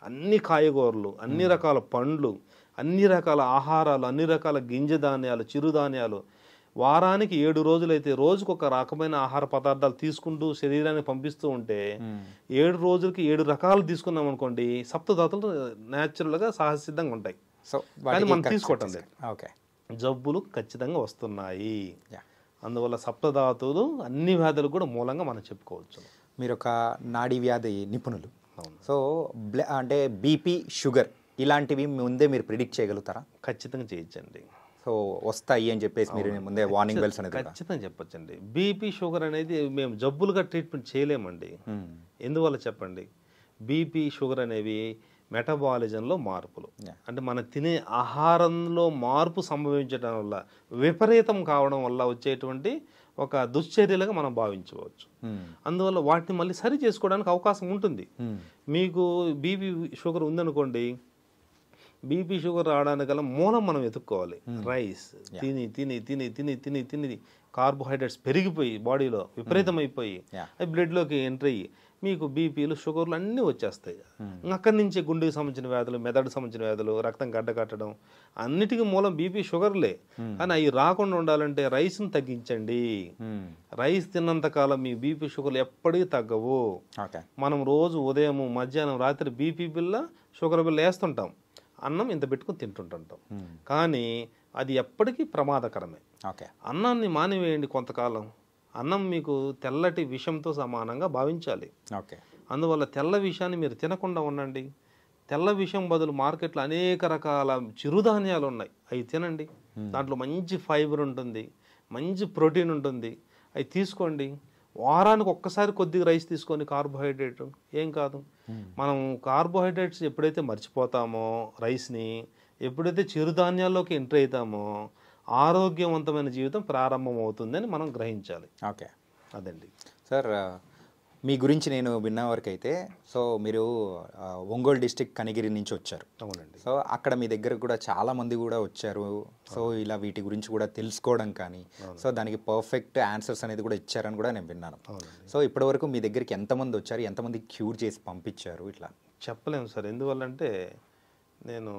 అన్ని కాయగూరలు, అన్ని రకాల పండ్లు, అన్ని రకాల ఆహారాలు, అన్ని రకాల గింజ ధాన్యాలు, చిరుధాన్యాలు. వారానికి 7 రోజులైతే రోజుకు ఒక రకమైన ఆహార పదార్థాలు తీసుకుంటూ శరీరాన్ని పంపిస్తూ ఉంటే 7 రోజులకి 7 రకాలు తీసుకున్నాం అనుకోండి, సప్తధాతులు న్యాచురల్గా సహజసిద్ధంగా ఉంటాయి. కానీ మనం తీసుకోవటం లేదు, జబ్బులు ఖచ్చితంగా వస్తున్నాయి. అందువల్ల సప్తధాతువులు అన్ని వ్యాధులు కూడా మూలంగా మనం చెప్పుకోవచ్చు. మీరు ఒక నాడీ వ్యాధి నిపుణులు, సో అంటే బీపీ, షుగర్ ఇలాంటివి ముందే మీరు ప్రిడిక్ట్ చేయగలుగుతారా? ఖచ్చితంగా చేయొచ్చండి. సో వస్తాయి అని చెప్పేసి మీరు ముందే వార్నింగ్ బెల్స్ అనేది ఖచ్చితంగా చెప్పొచ్చండి. బీపీ, షుగర్ అనేది మేము జబ్బులుగా ట్రీట్మెంట్ చేయలేమండి. ఎందువల్ల చెప్పండి? బీపీ, షుగర్ అనేవి మెటబాలిజంలో మార్పులు, అంటే మనం తినే ఆహారంలో మార్పు సంభవించడం వల్ల, విపరీతం కావడం వల్ల వచ్చేటువంటి ఒక దుశ్చర్యలుగా మనం భావించవచ్చు. అందువల్ల వాటిని మళ్ళీ సరి చేసుకోవడానికి అవకాశం ఉంటుంది. మీకు బీపీ, షుగర్ ఉందనుకోండి, బీపీ, షుగర్ రావడానికి గల మూలం మనం వెతుక్కోవాలి. రైస్ తిని తిని తిని తిని తిని తిని కార్బోహైడ్రేట్స్ పెరిగిపోయి బాడీలో విపరీతమైపోయి అవి బ్లడ్లోకి ఎంటర్ అయ్యి మీకు బీపీలు, షుగర్లు అన్నీ వచ్చేస్తాయి. అక్కడి నుంచి గుండెకి సంబంధించిన వ్యాధులు, మెదడుకు సంబంధించిన వ్యాధులు, రక్తం గడ్డకట్టడం, అన్నిటికీ మూలం బీపీ, షుగర్లే. కానీ అవి రాకుండా ఉండాలంటే రైస్ని తగ్గించండి. రైస్ తిన్నంత కాలం మీ బీపీ, షుగర్లు ఎప్పటికీ తగ్గవు. మనం రోజు ఉదయం, మధ్యాహ్నం, రాత్రి బీపీ బిల్ల, షుగర్ బిల్ల వేస్తుంటాం, అన్నం ఇంత పెట్టుకుని తింటుంటుంటాం. కానీ అది ఎప్పటికీ ప్రమాదకరమే. అన్నాన్ని మానివేయండి కొంతకాలం. అన్నం మీకు తెల్లటి విషంతో సమానంగా భావించాలి. అందువల్ల తెల్ల విషాన్ని మీరు తినకుండా ఉండండి. తెల్ల విషం బదులు మార్కెట్లో అనేక రకాల చిరుధాన్యాలు ఉన్నాయి, అవి తినండి. దాంట్లో మంచి ఫైబర్ ఉంటుంది, మంచి ప్రోటీన్ ఉంటుంది, అవి తీసుకోండి. వారానికి ఒక్కసారి కొద్దిగా రైస్ తీసుకొని కార్బోహైడ్రేట్ ఏం కాదు. మనం కార్బోహైడ్రేట్స్ ఎప్పుడైతే మర్చిపోతామో, రైస్ని ఎప్పుడైతే చిరుధాన్యాల్లోకి ఎంటర్ అవుతామో ఆరోగ్యవంతమైన జీవితం ప్రారంభమవుతుందని మనం గ్రహించాలి. అదండి సార్. మీ గురించి నేను విన్న వరకు అయితే, సో మీరు ఒంగోలు డిస్టిక్ కనిగిరి నుంచి వచ్చారు. అవునండి. సో అక్కడ మీ దగ్గర కూడా చాలామంది కూడా వచ్చారు. సో ఇలా వీటి గురించి కూడా తెలుసుకోవడం కానీ, సో దానికి పర్ఫెక్ట్ ఆన్సర్స్ అనేది కూడా ఇచ్చారని కూడా నేను విన్నాను. సో ఇప్పటివరకు మీ దగ్గరికి ఎంతమంది వచ్చారు, ఎంతమంది క్యూర్ చేసి పంపించారు? ఇట్లా చెప్పలేము సార్. ఎందువల్లంటే నేను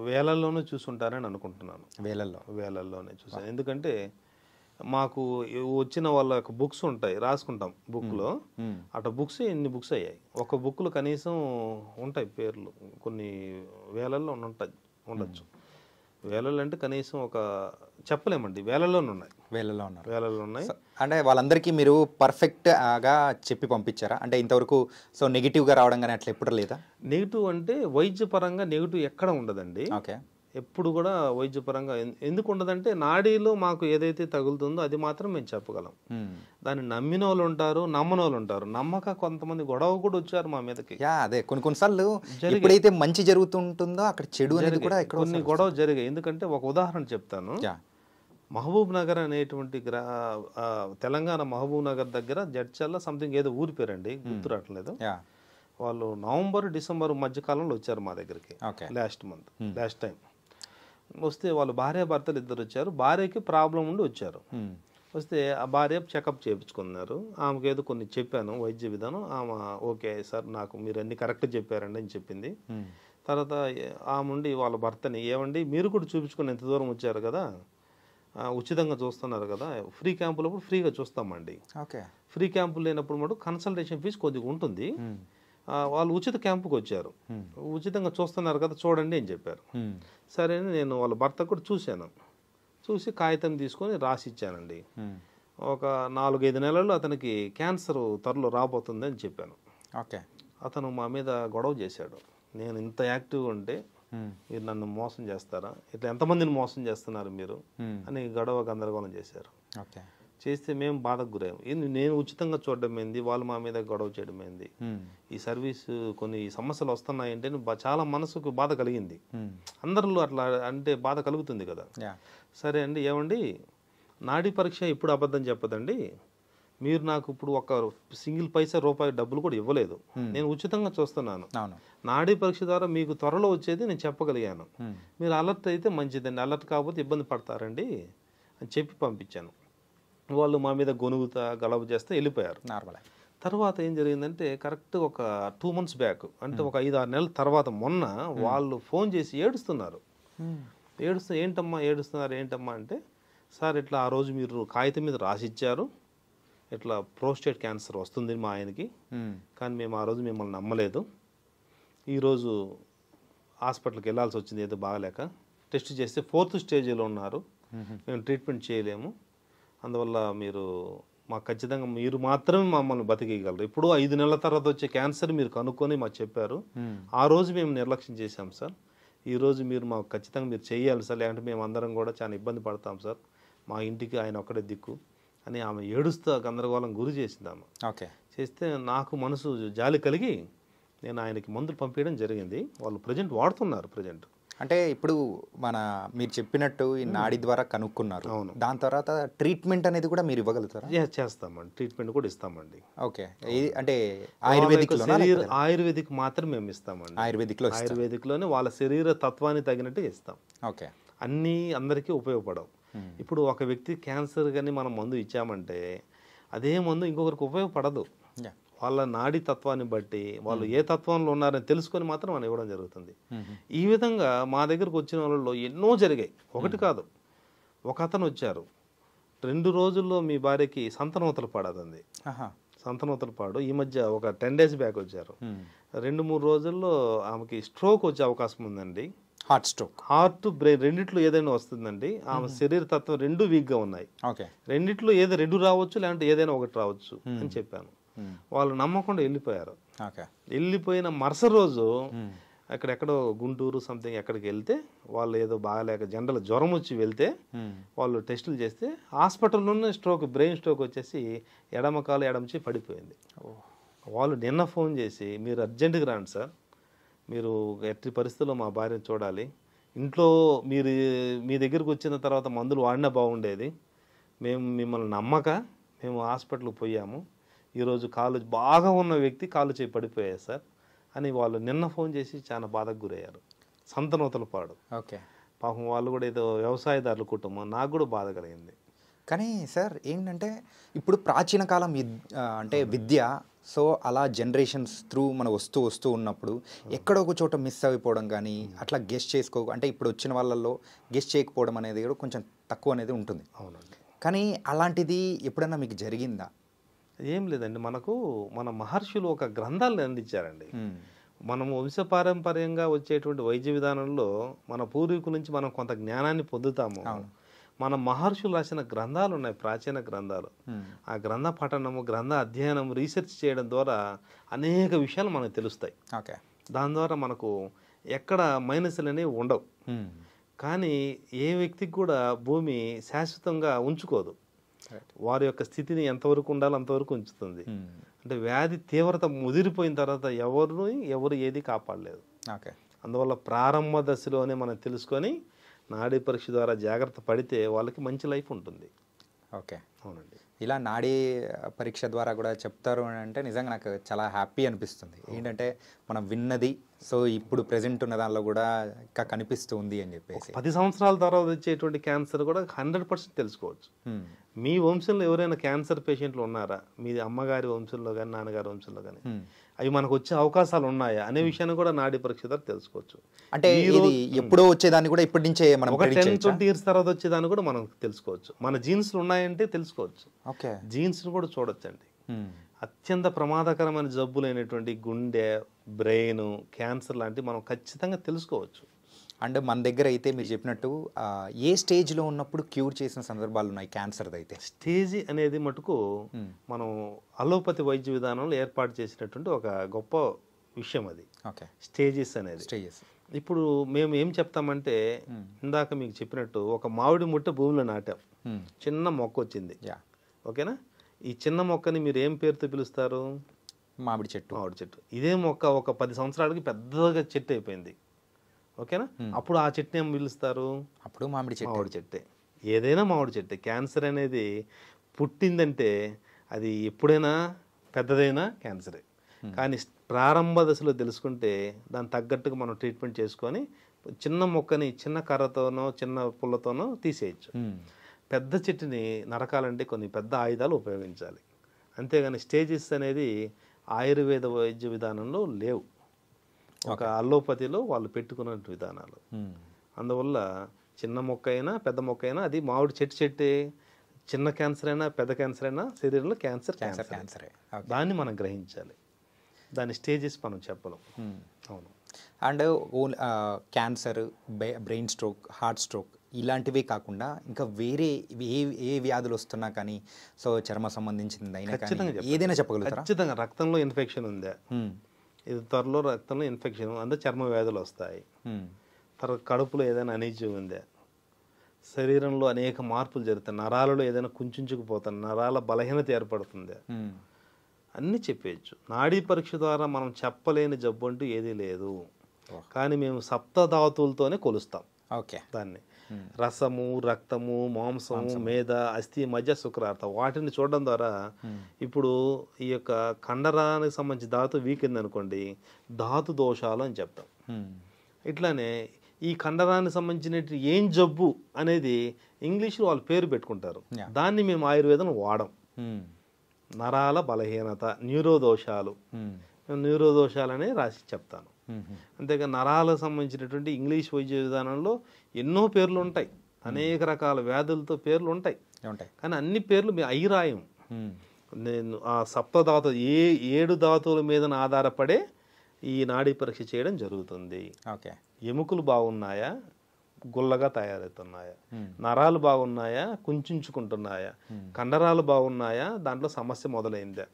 వేలల్లోనూ చూసుంటారని అనుకుంటున్నాను. వేలల్లోనే చూసాను. ఎందుకంటే మాకు వచ్చిన వాళ్ళ బుక్స్ ఉంటాయి, రాసుకుంటాం బుక్లో. అట్లా బుక్స్ ఎన్ని బుక్స్ అయ్యాయి. ఒక బుక్లో కనీసం ఉంటాయి పేర్లు, కొన్ని వేలల్లో ఉండొచ్చు. వేలల్లో అంటే కనీసం ఒక చెప్పలేమండి, వేలల్లోనే ఉన్నాయి. వేలల్లో ఉన్నాయి. అంటే వాళ్ళందరికీ మీరు పర్ఫెక్ట్గా చెప్పి పంపించారా? అంటే ఇంతవరకు సో నెగిటివ్గా రావడం కానీ అట్లా ఎప్పుడు లేదా? నెగిటివ్ అంటే వైద్యపరంగా నెగిటివ్ ఎక్కడ ఉండదండి. ఎప్పుడు కూడా వైద్యపరంగా ఎందుకు ఉండదంటే, నాడీలో మాకు ఏదైతే తగులుతుందో అది మాత్రం మేము చెప్పగలం. దాన్ని నమ్మిన వాళ్ళు ఉంటారు, నమ్మని వాళ్ళు ఉంటారు. నమ్మక కొంతమంది గొడవ కూడా వచ్చారు మా మీదకి. అదే కొన్నిసార్లు ఎప్పుడైతే మంచి జరుగుతుంటుందో అక్కడ చెడు అనేది కూడా కొన్ని గొడవ జరిగాయి. ఎందుకంటే ఒక ఉదాహరణ చెప్తాను. మహబూబ్ నగర్ అనేటువంటి తెలంగాణ మహబూబ్ నగర్ దగ్గర జడ్చల్ల సంథింగ్ ఏదో ఊరి పేరండి, గుర్తు రావట్లేదు. వాళ్ళు నవంబర్, డిసెంబర్ మధ్యకాలంలో వచ్చారు మా దగ్గరికి. లాస్ట్ టైం వస్తే వాళ్ళు భార్యాభర్తలు ఇద్దరు వచ్చారు. భార్యకి ప్రాబ్లం ఉండి వచ్చారు. వస్తే ఆ భార్య చెకప్ చేయించుకున్నారు. ఆమెకు ఏదో కొన్ని చెప్పాను వైద్య విధానం. ఆమె ఓకే సార్, నాకు మీరు అన్ని కరెక్ట్ చెప్పారండి అని చెప్పింది. తర్వాత ఆమె ఉండి వాళ్ళ భర్తని, ఏమండి మీరు కూడా చూపించుకుని ఎంత దూరం వచ్చారు కదా, ఉచితంగా చూస్తున్నారు కదా, ఫ్రీ క్యాంపులప్పుడు ఫ్రీగా చూస్తామండి. ఫ్రీ క్యాంపులు లేనప్పుడు మటు కన్సల్టేషన్ ఫీజు కొద్దిగా ఉంటుంది. వాళ్ళు ఉచిత క్యాంపుకి వచ్చారు, ఉచితంగా చూస్తున్నారు కదా చూడండి అని చెప్పారు. సరే నేను వాళ్ళ భర్త కూడా చూశాను. చూసి కాగితం తీసుకొని రాసి ఇచ్చానండి. ఒక 4-5 నెలల్లో అతనికి క్యాన్సర్ త్వరలో రాబోతుంది అని చెప్పాను. అతను మా మీద గొడవ చేశాడు. నేను ఇంత యాక్టివ్గా ఉంటే మీరు నన్ను మోసం చేస్తారా, ఇట్లా ఎంతమందిని మోసం చేస్తున్నారు మీరు అని గొడవ గందరగోళం చేశారు. చేస్తే మేము బాధకు గురయ్యాం. నేను ఉచితంగా చూడడం ఏంది, వాళ్ళు మా మీద గొడవ చేయడం ఏంది, ఈ సర్వీసు కొన్ని సమస్యలు వస్తున్నాయంటే చాలా మనసుకు బాధ కలిగింది. అందరిలో అట్లా అంటే బాధ కలుగుతుంది కదా. సరే అండి, ఏమండి నాడీ పరీక్ష ఎప్పుడు అబద్ధం చెప్పదండి, మీరు నాకు ఇప్పుడు ఒక సింగిల్ పైసా రూపాయి డబ్బులు కూడా ఇవ్వలేదు, నేను ఉచితంగా చూస్తున్నాను, నాడీ పరీక్ష ద్వారా మీకు త్వరలో వచ్చేది నేను చెప్పగలిగాను, మీరు అలర్ట్ అయితే మంచిదండి, అలర్ట్ కాకపోతే ఇబ్బంది పడతారండి అని చెప్పి పంపించాను. వాళ్ళు మా మీద గొనుగుతా గలవ చేస్తే వెళ్ళిపోయారు. తర్వాత ఏం జరిగిందంటే కరెక్ట్ ఒక 2 months బ్యాక్, అంటే ఒక 5-6 నెలల తర్వాత మొన్న వాళ్ళు ఫోన్ చేసి ఏడుస్తున్నారు. ఏంటమ్మా ఏడుస్తున్నారు ఏంటమ్మా అంటే, సార్ ఇట్లా ఆ రోజు మీరు కాగితం మీద రాసిచ్చారు, ఇట్లా ప్రోస్టేట్ క్యాన్సర్ వస్తుంది మా ఆయనకి, కానీ మేము ఆ రోజు మిమ్మల్ని నమ్మలేదు, ఈరోజు హాస్పిటల్కి వెళ్ళాల్సి వచ్చింది ఏదో బాగలేక, టెస్ట్ చేస్తే 4th స్టేజ్లో ఉన్నారు, మేము ట్రీట్మెంట్ చేయలేము, అందువల్ల మీరు మాకు ఖచ్చితంగా మీరు మాత్రమే మమ్మల్ని బతికేయగలరు, ఇప్పుడు 5 నెలల తర్వాత వచ్చే క్యాన్సర్ మీరు కనుక్కొని మాకు చెప్పారు, ఆ రోజు మేము నిర్లక్ష్యం చేశాం సార్, ఈరోజు మీరు మాకు ఖచ్చితంగా మీరు చేయాలి సార్, లేదంటే మేము అందరం కూడా చాలా ఇబ్బంది పడతాం సార్, మా ఇంటికి ఆయన ఒక్కడే దిక్కు అని ఆమె ఏడుస్తూ గందరగోళం గురి చేసింది ఆమె. చేస్తే నాకు మనసు జాలి కలిగి నేను ఆయనకి మందులు పంపించడం జరిగింది. వాళ్ళు ప్రజెంట్ వాడుతున్నారు. ప్రజెంట్ అంటే ఇప్పుడు మీరు చెప్పినట్టు ఈ నాడి ద్వారా కనుక్కున్నారు. అవును. దాని తర్వాత ట్రీట్మెంట్ అనేది కూడా మీరు ఇవ్వగలుగుతారా? చేస్తామండి, ట్రీట్మెంట్ కూడా ఇస్తామండి. ఓకే, అంటే ఆయుర్వేదిక్ మాత్రం మేము ఇస్తామండి. ఆయుర్వేదిక్లోనే వాళ్ళ శరీర తత్వాన్ని తగినట్టు ఇస్తాం. ఓకే, అన్నీ అందరికీ ఉపయోగపడవు. ఇప్పుడు ఒక వ్యక్తి క్యాన్సర్ కానీ మనం మందు ఇచ్చామంటే అదే మందు ఇంకొకరికి ఉపయోగపడదు. వాళ్ళ నాడీ తత్వాన్ని బట్టి వాళ్ళు ఏ తత్వంలో ఉన్నారని తెలుసుకొని మాత్రం మనం ఇవ్వడం జరుగుతుంది. ఈ విధంగా మా దగ్గరకు వచ్చిన వాళ్ళలో ఎన్నో జరిగాయి, ఒకటి కాదు. ఒక అతను వచ్చారు, 2 రోజుల్లో మీ భార్యకి సంతానోత్తల పాడదండి. సంతానోత్తల పాడు ఈ మధ్య ఒక 10 days బ్యాక్ వచ్చారు. 2-3 రోజుల్లో ఆమెకి స్ట్రోక్ వచ్చే అవకాశం ఉందండి. హార్ట్ బ్రెయిన్ రెండిట్లో ఏదైనా వస్తుందండి. ఆమె శరీర తత్వం 2 వీక్గా ఉన్నాయి. రెండిట్లో ఏదో 2 రావచ్చు, లేదంటే ఏదైనా ఒకటి రావచ్చు అని చెప్పాను. వాళ్ళు నమ్మకుండా వెళ్ళిపోయారు. వెళ్ళిపోయిన మరుసటి రోజు ఎక్కడెక్కడో గుంటూరు సంథింగ్ ఎక్కడికి వెళ్తే వాళ్ళు ఏదో బాగాలేక జనరల్ జ్వరం వచ్చి వెళ్తే వాళ్ళు టెస్టులు చేస్తే హాస్పిటల్లోనే బ్రెయిన్ స్ట్రోక్ వచ్చేసి ఎడమ కాలు ఎడమచి పడిపోయింది. వాళ్ళు నిన్న ఫోన్ చేసి మీరు అర్జెంటుగా రండి సార్, మీరు ఎట్టి పరిస్థితుల్లో మా భార్యను చూడాలి, ఇంట్లో మీరు మీ దగ్గరికి వచ్చిన తర్వాత మందులు వాడినా బాగుండేది, మేము మిమ్మల్ని నమ్మక మేము హాస్పిటల్కి పోయాము, ఈరోజు కాలు బాగా ఉన్న వ్యక్తి కాలు చేయి పడిపోయాయి సార్ అని వాళ్ళు నిన్న ఫోన్ చేసి చాలా బాధకు గురయ్యారు. సంతానోత్తల పాడు. ఓకే, పాపం వాళ్ళు కూడా ఏదో వ్యవసాయదారుల కుటుంబం, నాకు కూడా బాధ కలిగింది. కానీ సార్ ఏంటంటే ఇప్పుడు ప్రాచీన కాలం అంటే విద్య, సో అలా జనరేషన్స్ త్రూ మనం వస్తూ ఉన్నప్పుడు ఎక్కడో ఒక చోట మిస్ అయిపోవడం కానీ అట్లా గెస్ట్ అంటే ఇప్పుడు వచ్చిన వాళ్ళల్లో గెస్ట్ చేయకపోవడం అనేది కూడా కొంచెం తక్కువ అనేది ఉంటుంది. అవునండి. కానీ అలాంటిది ఎప్పుడైనా మీకు జరిగిందా? ఏం లేదండి, మన మహర్షులు ఒక గ్రంథాలను అందించారండి. మనము వంశపారంపర్యంగా వచ్చేటువంటి వైద్య విధానంలో మన పూర్వీకుల నుంచి మనం కొంత జ్ఞానాన్ని పొందుతాము. మన మహర్షులు రాసిన గ్రంథాలు ఉన్నాయి, ప్రాచీన గ్రంథాలు. ఆ గ్రంథ పఠనము, గ్రంథ అధ్యయనం, రీసెర్చ్ చేయడం ద్వారా అనేక విషయాలు మనకు తెలుస్తాయి. దాని ద్వారా మనకు ఎక్కడ మైనస్లు అనేవి ఉండవు. కానీ ఏ వ్యక్తికి కూడా భూమి శాశ్వతంగా ఉంచుకోదు, వారి యొక్క స్థితిని ఎంతవరకు ఉండాలో అంతవరకు ఉంచుతుంది. అంటే వ్యాధి తీవ్రత ముదిరిపోయిన తర్వాత ఎవరు ఏది కాపాడలేదు. అందువల్ల ప్రారంభ దశలోనే మనం తెలుసుకొని నాడీ పరీక్ష ద్వారా జాగ్రత్త పడితే వాళ్ళకి మంచి లైఫ్ ఉంటుంది. ఓకే, అవునండి. ఇలా నాడీ పరీక్ష ద్వారా కూడా చెప్తారు అని అంటే నిజంగా నాకు చాలా హ్యాపీ అనిపిస్తుంది. ఏంటంటే మనం విన్నది సో ఇప్పుడు ప్రెజెంట్ ఉన్న దానిలో కూడా ఇంకా కనిపిస్తుంది అని చెప్పేసి 10 సంవత్సరాల తర్వాత వచ్చేటువంటి క్యాన్సర్ కూడా 100% తెలుసుకోవచ్చు. మీ వంశంలో ఎవరైనా క్యాన్సర్ పేషెంట్లు ఉన్నారా, మీ అమ్మగారి వంశంలో కానీ నాన్నగారి వంశంలో కానీ, అవి మనకు వచ్చే అవకాశాలు ఉన్నాయా అనే విషయాన్ని కూడా నాడీ పరీక్ష ద్వారా తెలుసుకోవచ్చు. అంటే ఇది ఎప్పుడో వచ్చేదాన్ని కూడా ఇప్పటి నుంచే మనం 10-20 years తర్వాత వచ్చేదాన్ని కూడా మనం తెలుసుకోవచ్చు. మన జీన్స్ ఉన్నాయంటే తెలుసుకోవచ్చు. జీన్స్ కూడా చూడొచ్చండి. అత్యంత ప్రమాదకరమైన జబ్బులైనటువంటి గుండె, బ్రెయిన్, క్యాన్సర్ లాంటివి మనం ఖచ్చితంగా తెలుసుకోవచ్చు. అంటే మన దగ్గర అయితే మీరు చెప్పినట్టు ఏ స్టేజ్లో ఉన్నప్పుడు క్యూర్ చేసిన సందర్భాలు ఉన్నాయి క్యాన్సర్ అయితే? స్టేజ్ అనేది మటుకు మనం అలోపతి వైద్య విధానంలో ఏర్పాటు చేసినటువంటి ఒక గొప్ప విషయం అది. స్టేజెస్ అనేది. ఇప్పుడు మేము ఏం చెప్తామంటే, ఇందాక మీకు చెప్పినట్టు ఒక మామిడి ముట్ట భూమిలో నాటాం, చిన్న మొక్క వచ్చింది, ఓకేనా. ఈ చిన్న మొక్కని మీరు ఏం పేరుతో పిలుస్తారు? మామిడి చెట్టు. మామిడి చెట్టు. ఇదే మొక్క ఒక 10 సంవత్సరాలకి పెద్దగా చెట్టు అయిపోయింది, ఓకేనా. అప్పుడు ఆ చెట్టుని ఏం పిలుస్తారు? అప్పుడు మామిడి చెట్టు. మామిడి చెట్టే. ఏదైనా మామిడి చెట్టే. క్యాన్సర్ అనేది పుట్టిందంటే అది ఎప్పుడైనా పెద్దదైనా క్యాన్సరే. కానీ ప్రారంభ దశలో తెలుసుకుంటే దాని తగ్గట్టుగా మనం ట్రీట్మెంట్ చేసుకొని చిన్న మొక్కని చిన్న కర్రతోనో చిన్న పుల్లతోనో తీసేయచ్చు. పెద్ద చెట్టుని నరకాలంటే కొన్ని పెద్ద ఆయుధాలు ఉపయోగించాలి. అంతేగాని స్టేజెస్ అనేది ఆయుర్వేద వైద్య విధానంలో లేవు, ఒక అల్లోపతిలో వాళ్ళు పెట్టుకున్న విధానాలు. అందువల్ల చిన్న మొక్క అయినా పెద్ద మొక్క అయినా అది మామిడి చెట్టే. చిన్న క్యాన్సర్ అయినా పెద్ద క్యాన్సర్ అయినా శరీరంలో క్యాన్సరే. దాన్ని మనం గ్రహించాలి, దాని స్టేజెస్ మనం చెప్పలేం. అవును. And cancer, brain stroke, heart stroke ఇలాంటివే కాకుండా ఇంకా వేరే ఏ వ్యాధులు వస్తున్నా కానీ, సో చర్మ సంబంధించింది ఏదైనా చెప్పగలుగుతారా? ఖచ్చితంగా. రక్తంలో ఇన్ఫెక్షన్ ఉందా, ఇది త్వరలో రక్తంలో ఇన్ఫెక్షన్ అందులో చర్మ వ్యాధులు వస్తాయి. తర్వాత కడుపులో ఏదైనా అనిజ్యం ఉందా, శరీరంలో అనేక మార్పులు జరుగుతాయి, నరాలలో ఏదైనా కుంచుకుపోతాయి, నరాల బలహీనత ఏర్పడుతుంది, అన్నీ చెప్పేయచ్చు. నాడీ పరీక్ష ద్వారా మనం చెప్పలేని జబ్బు అంటూ ఏదీ లేదు. కానీ మేము సప్తధాతువులతోనే కొలుస్తాం. ఓకే. దాన్ని రసము, రక్తము, మాంసము, మేధ, అస్థి, మధ్య, శుక్రార్థ వాటిని చూడడం ద్వారా ఇప్పుడు ఈ యొక్క కండరానికి సంబంధించి ధాతు వీక్ అనుకోండి, ధాతు దోషాలు అని చెప్తాం. ఇట్లానే ఈ కండరానికి సంబంధించిన ఏం జబ్బు అనేది ఇంగ్లీష్లో వాళ్ళు పేరు పెట్టుకుంటారు, దాన్ని మేము ఆయుర్వేదం వాడం. నరాల బలహీనత, న్యూరోదోషాలు, న్యూరోదోషాలనే రాసి చెప్తాను. అంతేగాని నరాలకు సంబంధించినటువంటి ఇంగ్లీష్ వైద్య విధానంలో ఎన్నో పేర్లు ఉంటాయి, అనేక రకాల వ్యాధులతో పేర్లు ఉంటాయి. కానీ అన్ని పేర్లు మేము అయ్యిరాయం. నేను ఆ సప్తధాతు 7 ధాతువుల మీద ఆధారపడే ఈ నాడీ పరీక్ష చేయడం జరుగుతుంది. ఓకే. ఎముకలు బాగున్నాయా, గుల్లగా తయారవుతున్నాయా, నరాలు బాగున్నాయా, కుంచుకుంటున్నాయా, కండరాలు బాగున్నాయా, దాంట్లో సమస్య మొదలైందా,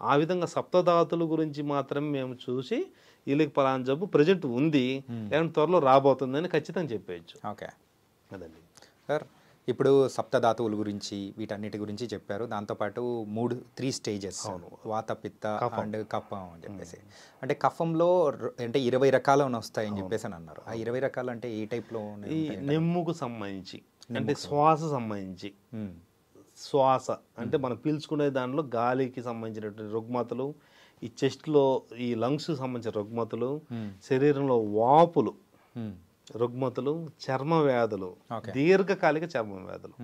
ఆ విధంగా సప్తధాతుల గురించి మాత్రమే మేము చూసి వీళ్ళకి పలానా జబ్బు ప్రజెంట్ ఉంది లేదంటే త్వరలో రాబోతుందని ఖచ్చితంగా చెప్పేయచ్చు. ఓకే. అదండి సార్. ఇప్పుడు సప్తధాతువుల గురించి వీటన్నిటి గురించి చెప్పారు. దాంతోపాటు 3 స్టేజెస్, వాత, పిత్త అండ్ కఫం అని చెప్పేసి. అంటే కఫంలో అంటే 20 రకాలు వస్తాయని చెప్పేసి అని అన్నారు. ఆ 20 రకాలు అంటే ఏ టైప్లో? ఈ నెమ్ముకు సంబంధించి, అంటే శ్వాస సంబంధించి, శ్వాస అంటే మనం పీల్చుకునే దానిలో గాలికి సంబంధించినటువంటి రుగ్మతలు, ఈ చెస్ట్లో ఈ లంగ్స్కి సంబంధించిన రుగ్మతలు, శరీరంలో వాపులు, రుగ్మతలు, చర్మ వ్యాధులు, దీర్ఘకాలిక చర్మ వ్యాధులు,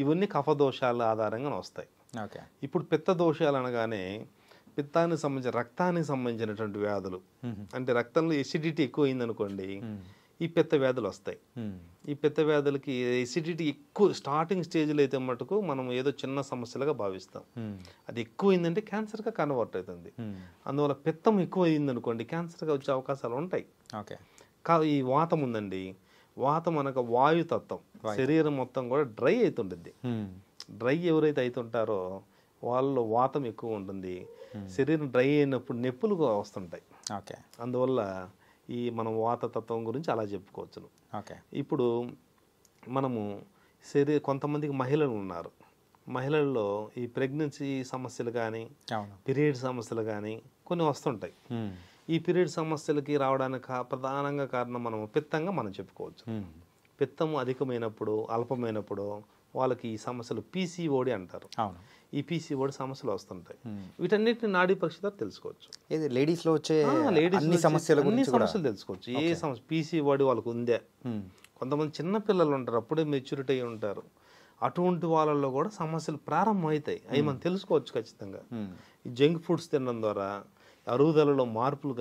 ఇవన్నీ కఫ దోషాల ఆధారంగా వస్తాయి. ఇప్పుడు పిత్త దోషాలు అనగానే పిత్తానికి సంబంధించిన రక్తానికి సంబంధించినటువంటి వ్యాధులు, అంటే రక్తంలో ఎసిడిటీ ఎక్కువ అయిందనుకోండి ఈ పిత్త వ్యాధులు వస్తాయి. ఈ పిత్త వ్యాధులకి ఎసిడిటీ ఎక్కువ స్టార్టింగ్ స్టేజ్లో అయితే మటుకు మనం ఏదో చిన్న సమస్యలుగా భావిస్తాం, అది ఎక్కువ అయిందంటే క్యాన్సర్గా కన్వర్ట్ అవుతుంది. అందువల్ల పిత్తం ఎక్కువ అయిందనుకోండి క్యాన్సర్గా వచ్చే అవకాశాలు ఉంటాయి. ఓకే. ఈ వాతం ఉందండి, వాతం అనగా వాయుతత్వం, శరీరం మొత్తం కూడా డ్రై అవుతుంటుంది. డ్రై ఎవరైతే అవుతుంటారో వాళ్ళు వాతం ఎక్కువ ఉంటుంది, శరీరం డ్రై అయినప్పుడు నొప్పులుగా వస్తుంటాయి. ఓకే. అందువల్ల ఈ మనం వాతతత్వం గురించి అలా చెప్పుకోవచ్చును. ఓకే. ఇప్పుడు మనము కొంతమందికి మహిళలు ఉన్నారు, మహిళల్లో ఈ ప్రెగ్నెన్సీ సమస్యలు కానీ పీరియడ్ సమస్యలు కానీ కొన్ని వస్తుంటాయి. ఈ పీరియడ్ సమస్యలకి రావడానికి ప్రధానంగా కారణం మనం పిత్తంగా మనం చెప్పుకోవచ్చు. పిత్తము అధికమైనప్పుడు, అల్పమైనప్పుడు వాళ్ళకి ఈ సమస్యలు పీసీఓడి అంటారు. ఈ పీసీఓడి సమస్యలు వస్తుంటాయి. వీటన్నిటిని నాడీ పరీక్ష ద్వారా తెలుసుకోవచ్చు. లేడీస్లో వచ్చే అన్ని సమస్యలు తెలుసుకోవచ్చు. ఏ సమస్య పీసీఓడి వాళ్ళకు ఉందే. కొంతమంది చిన్నపిల్లలు ఉంటారు, అప్పుడే మెచ్యూరిటీ అయి ఉంటారు, అటువంటి వాళ్ళల్లో కూడా సమస్యలు ప్రారంభమవుతాయి. అవి మనం తెలుసుకోవచ్చు ఖచ్చితంగా. ఈ జంక్ ఫుడ్స్ తినడం ద్వారా అరుగుదలలో మార్పులు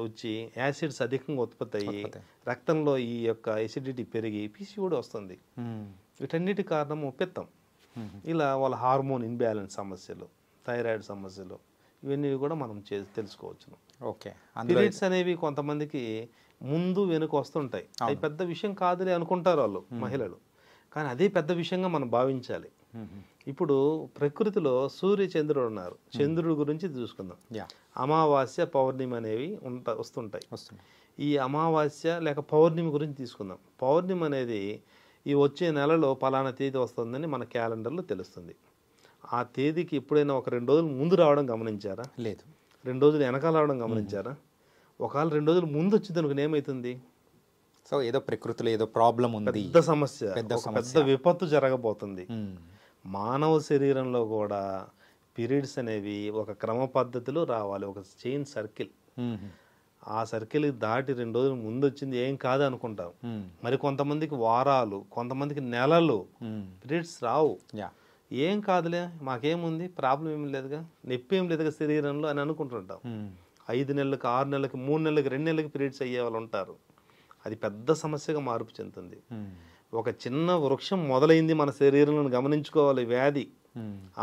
వచ్చి యాసిడ్స్ అధికంగా ఉత్పత్తి అయ్యి రక్తంలో ఈ యొక్క ఎసిడిటీ పెరిగి పీసీఓడి వస్తుంది. వీటన్నిటి కారణము పిత్తం. ఇలా వాళ్ళ హార్మోన్ ఇన్బ్యాలెన్స్ సమస్యలు, థైరాయిడ్ సమస్యలు, ఇవన్నీ కూడా మనం తెలుసుకోవచ్చు. ఓకే. పీరియడ్స్ అనేవి కొంతమందికి ముందు వెనుక వస్తుంటాయి, అది పెద్ద విషయం కాదులే అనుకుంటారు వాళ్ళు మహిళలు, కానీ అదే పెద్ద విషయంగా మనం భావించాలి. ఇప్పుడు ప్రకృతిలో సూర్య చంద్రుడు ఉన్నారు, చంద్రుడి గురించి చూసుకుందాం. అమావాస్య, పౌర్ణమి అనేవి వస్తుంటాయి. ఈ అమావాస్య లేక పౌర్ణమి గురించి తీసుకుందాం. పౌర్ణమి అనేది ఈ వచ్చే నెలలో పలానా తేదీ వస్తుందని మన క్యాలెండర్లో తెలుస్తుంది. ఆ తేదీకి ఎప్పుడైనా ఒక 2 రోజులు ముందు రావడం గమనించారా? లేదు. 2 రోజులు వెనకాల రావడం గమనించారా? ఒకవేళ 2 రోజులు ముందు వచ్చింది అనుకుని ఏమవుతుంది? సో ఏదో ప్రకృతిలో ఏదో ప్రాబ్లం ఉంది, పెద్ద సమస్య, పెద్ద పెద్ద విపత్తు జరగబోతుంది. మానవ శరీరంలో కూడా పీరియడ్స్ అనేవి ఒక క్రమ పద్ధతిలో రావాలి, ఒక చైన్ సర్కిల్. ఆ సర్కిల్ దాటి 2 రోజులు ముందు వచ్చింది ఏం కాదు అనుకుంటాం. మరి కొంతమందికి వారాలు, కొంతమందికి నెలలు పీరియడ్స్ రావు. ఏం కాదులే, మాకేముంది, ప్రాబ్లం ఏం లేదుగా, నొప్పి ఏం లేదుగా శరీరంలో అని అనుకుంటుంటాం. 5 నెలలకు, 6 నెలలకు, 3 నెలలకు, 2 నెలలకు పీరియడ్స్ అయ్యే వాళ్ళు ఉంటారు. అది పెద్ద సమస్యగా మార్పు చెందుతుంది. ఒక చిన్న వృక్షం మొదలైంది మన శరీరంలో గమనించుకోవాలి, వ్యాధి.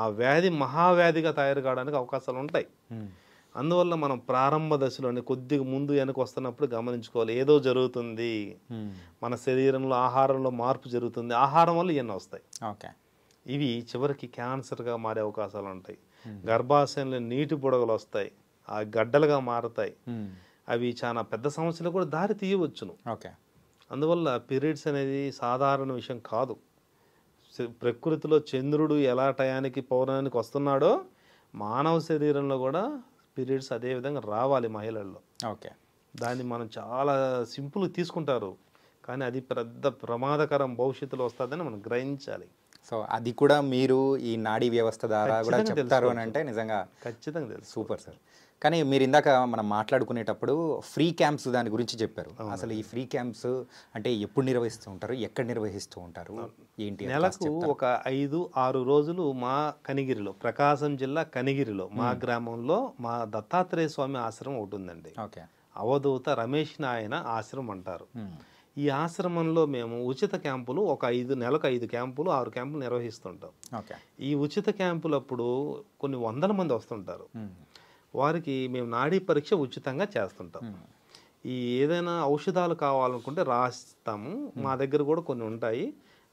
ఆ వ్యాధి మహావ్యాధిగా తయారు కావడానికి అవకాశాలు ఉంటాయి. అందువల్ల మనం ప్రారంభ దశలోనే కొద్దిగా ముందు వెనక వస్తున్నప్పుడు గమనించుకోవాలి, ఏదో జరుగుతుంది మన శరీరంలో, ఆహారంలో మార్పు జరుగుతుంది. ఆహారం వల్ల ఇవన్నీ వస్తాయి. ఇవి చివరికి క్యాన్సర్గా మారే అవకాశాలు ఉంటాయి. గర్భాశయంలో నీటి బుడగలు వస్తాయి, ఆ గడ్డలుగా మారతాయి. అవి చాలా పెద్ద సమస్యలు కూడా దారి తీయవచ్చును. అందువల్ల పీరియడ్స్ అనేది సాధారణ విషయం కాదు. ప్రకృతిలో చంద్రుడు ఎలా టయానికి పౌర్ణానికి వస్తున్నాడో మానవ శరీరంలో కూడా పీరియడ్స్ అదే విధంగా రావాలి మహిళల్లో. దాన్ని మనం చాలా సింపుల్ తీసుకుంటారు, కానీ అది పెద్ద ప్రమాదకరం భవిష్యత్తులో వస్తుందని మనం గ్రహించాలి. సో అది కూడా మీరు ఈ నాడీ వ్యవస్థ ద్వారా కూడా చెప్తారు అని అంటే నిజంగా ఖచ్చితంగా తెలుసు. Super sir. కానీ మీరు ఇందాక మనం మాట్లాడుకునేటప్పుడు ఫ్రీ క్యాంప్స్ దాని గురించి చెప్పారు. అసలు ఈ ఫ్రీ క్యాంప్స్ అంటే ఎప్పుడు నిర్వహిస్తూ ఉంటారు, ఎక్కడ నిర్వహిస్తూ ఉంటారు, ఏంటి? నెలకు ఒక 5-6 రోజులు మా కనిగిరిలో, ప్రకాశం జిల్లా కనిగిరిలో మా గ్రామంలో మా దత్తాత్రేయ స్వామి ఆశ్రమం ఒకటి ఉందండి. అవధూత రమేష్ నాయన ఆశ్రమం అంటారు. ఈ ఆశ్రమంలో మేము ఉచిత క్యాంపులు నెలకు 5 క్యాంపులు, 6 క్యాంపులు నిర్వహిస్తుంటాం. ఈ ఉచిత క్యాంపులప్పుడు కొన్ని వందల మంది వస్తుంటారు. వారికి మేము నాడీ పరీక్ష ఉచితంగా చేస్తుంటాం. ఈ ఏదైనా ఔషధాలు కావాలనుకుంటే రాస్తాము, మా దగ్గర కూడా కొన్ని ఉంటాయి,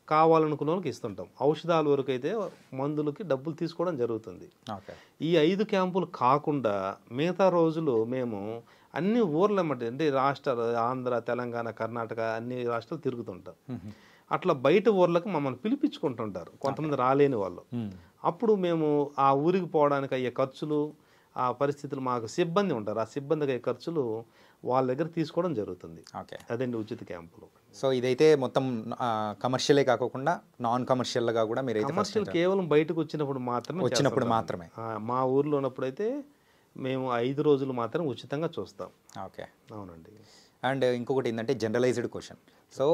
కావాలనుకున్న వాళ్ళకి ఇస్తుంటాం. ఔషధాల వరకు అయితే మందులకి డబ్బులు తీసుకోవడం జరుగుతుంది. ఈ 5 క్యాంపులు కాకుండా మిగతా రోజులు మేము అన్ని ఊర్లమ్మటి అంటే రాష్ట్రాలు, ఆంధ్ర, తెలంగాణ, కర్ణాటక అన్ని రాష్ట్రాలు తిరుగుతుంటాం. అట్లా బయట ఊర్లకు మమ్మల్ని పిలిపించుకుంటుంటారు కొంతమంది రాలేని వాళ్ళు. అప్పుడు మేము ఆ ఊరికి పోవడానికి అయ్యే ఖర్చులు, ఆ పరిస్థితులు, మాకు సిబ్బంది ఉంటారు, ఆ సిబ్బందికి అయ్యే ఖర్చులు వాళ్ళ దగ్గర తీసుకోవడం జరుగుతుంది. అదండి ఉచిత క్యాంపులు. సో ఇదైతే మొత్తం కమర్షియలే కాకుండా నాన్ కమర్షియల్గా కూడా మీరు కమర్షియల్ కేవలం బయటకు వచ్చినప్పుడు మాత్రమే. మా ఊర్లో ఉన్నప్పుడైతే మేము 5 రోజులు మాత్రం ఉచితంగా చూస్తాం. అవునండి. అండ్ ఇంకొకటి ఏంటంటే జనరలైజ్డ్ క్వశ్చన్. సో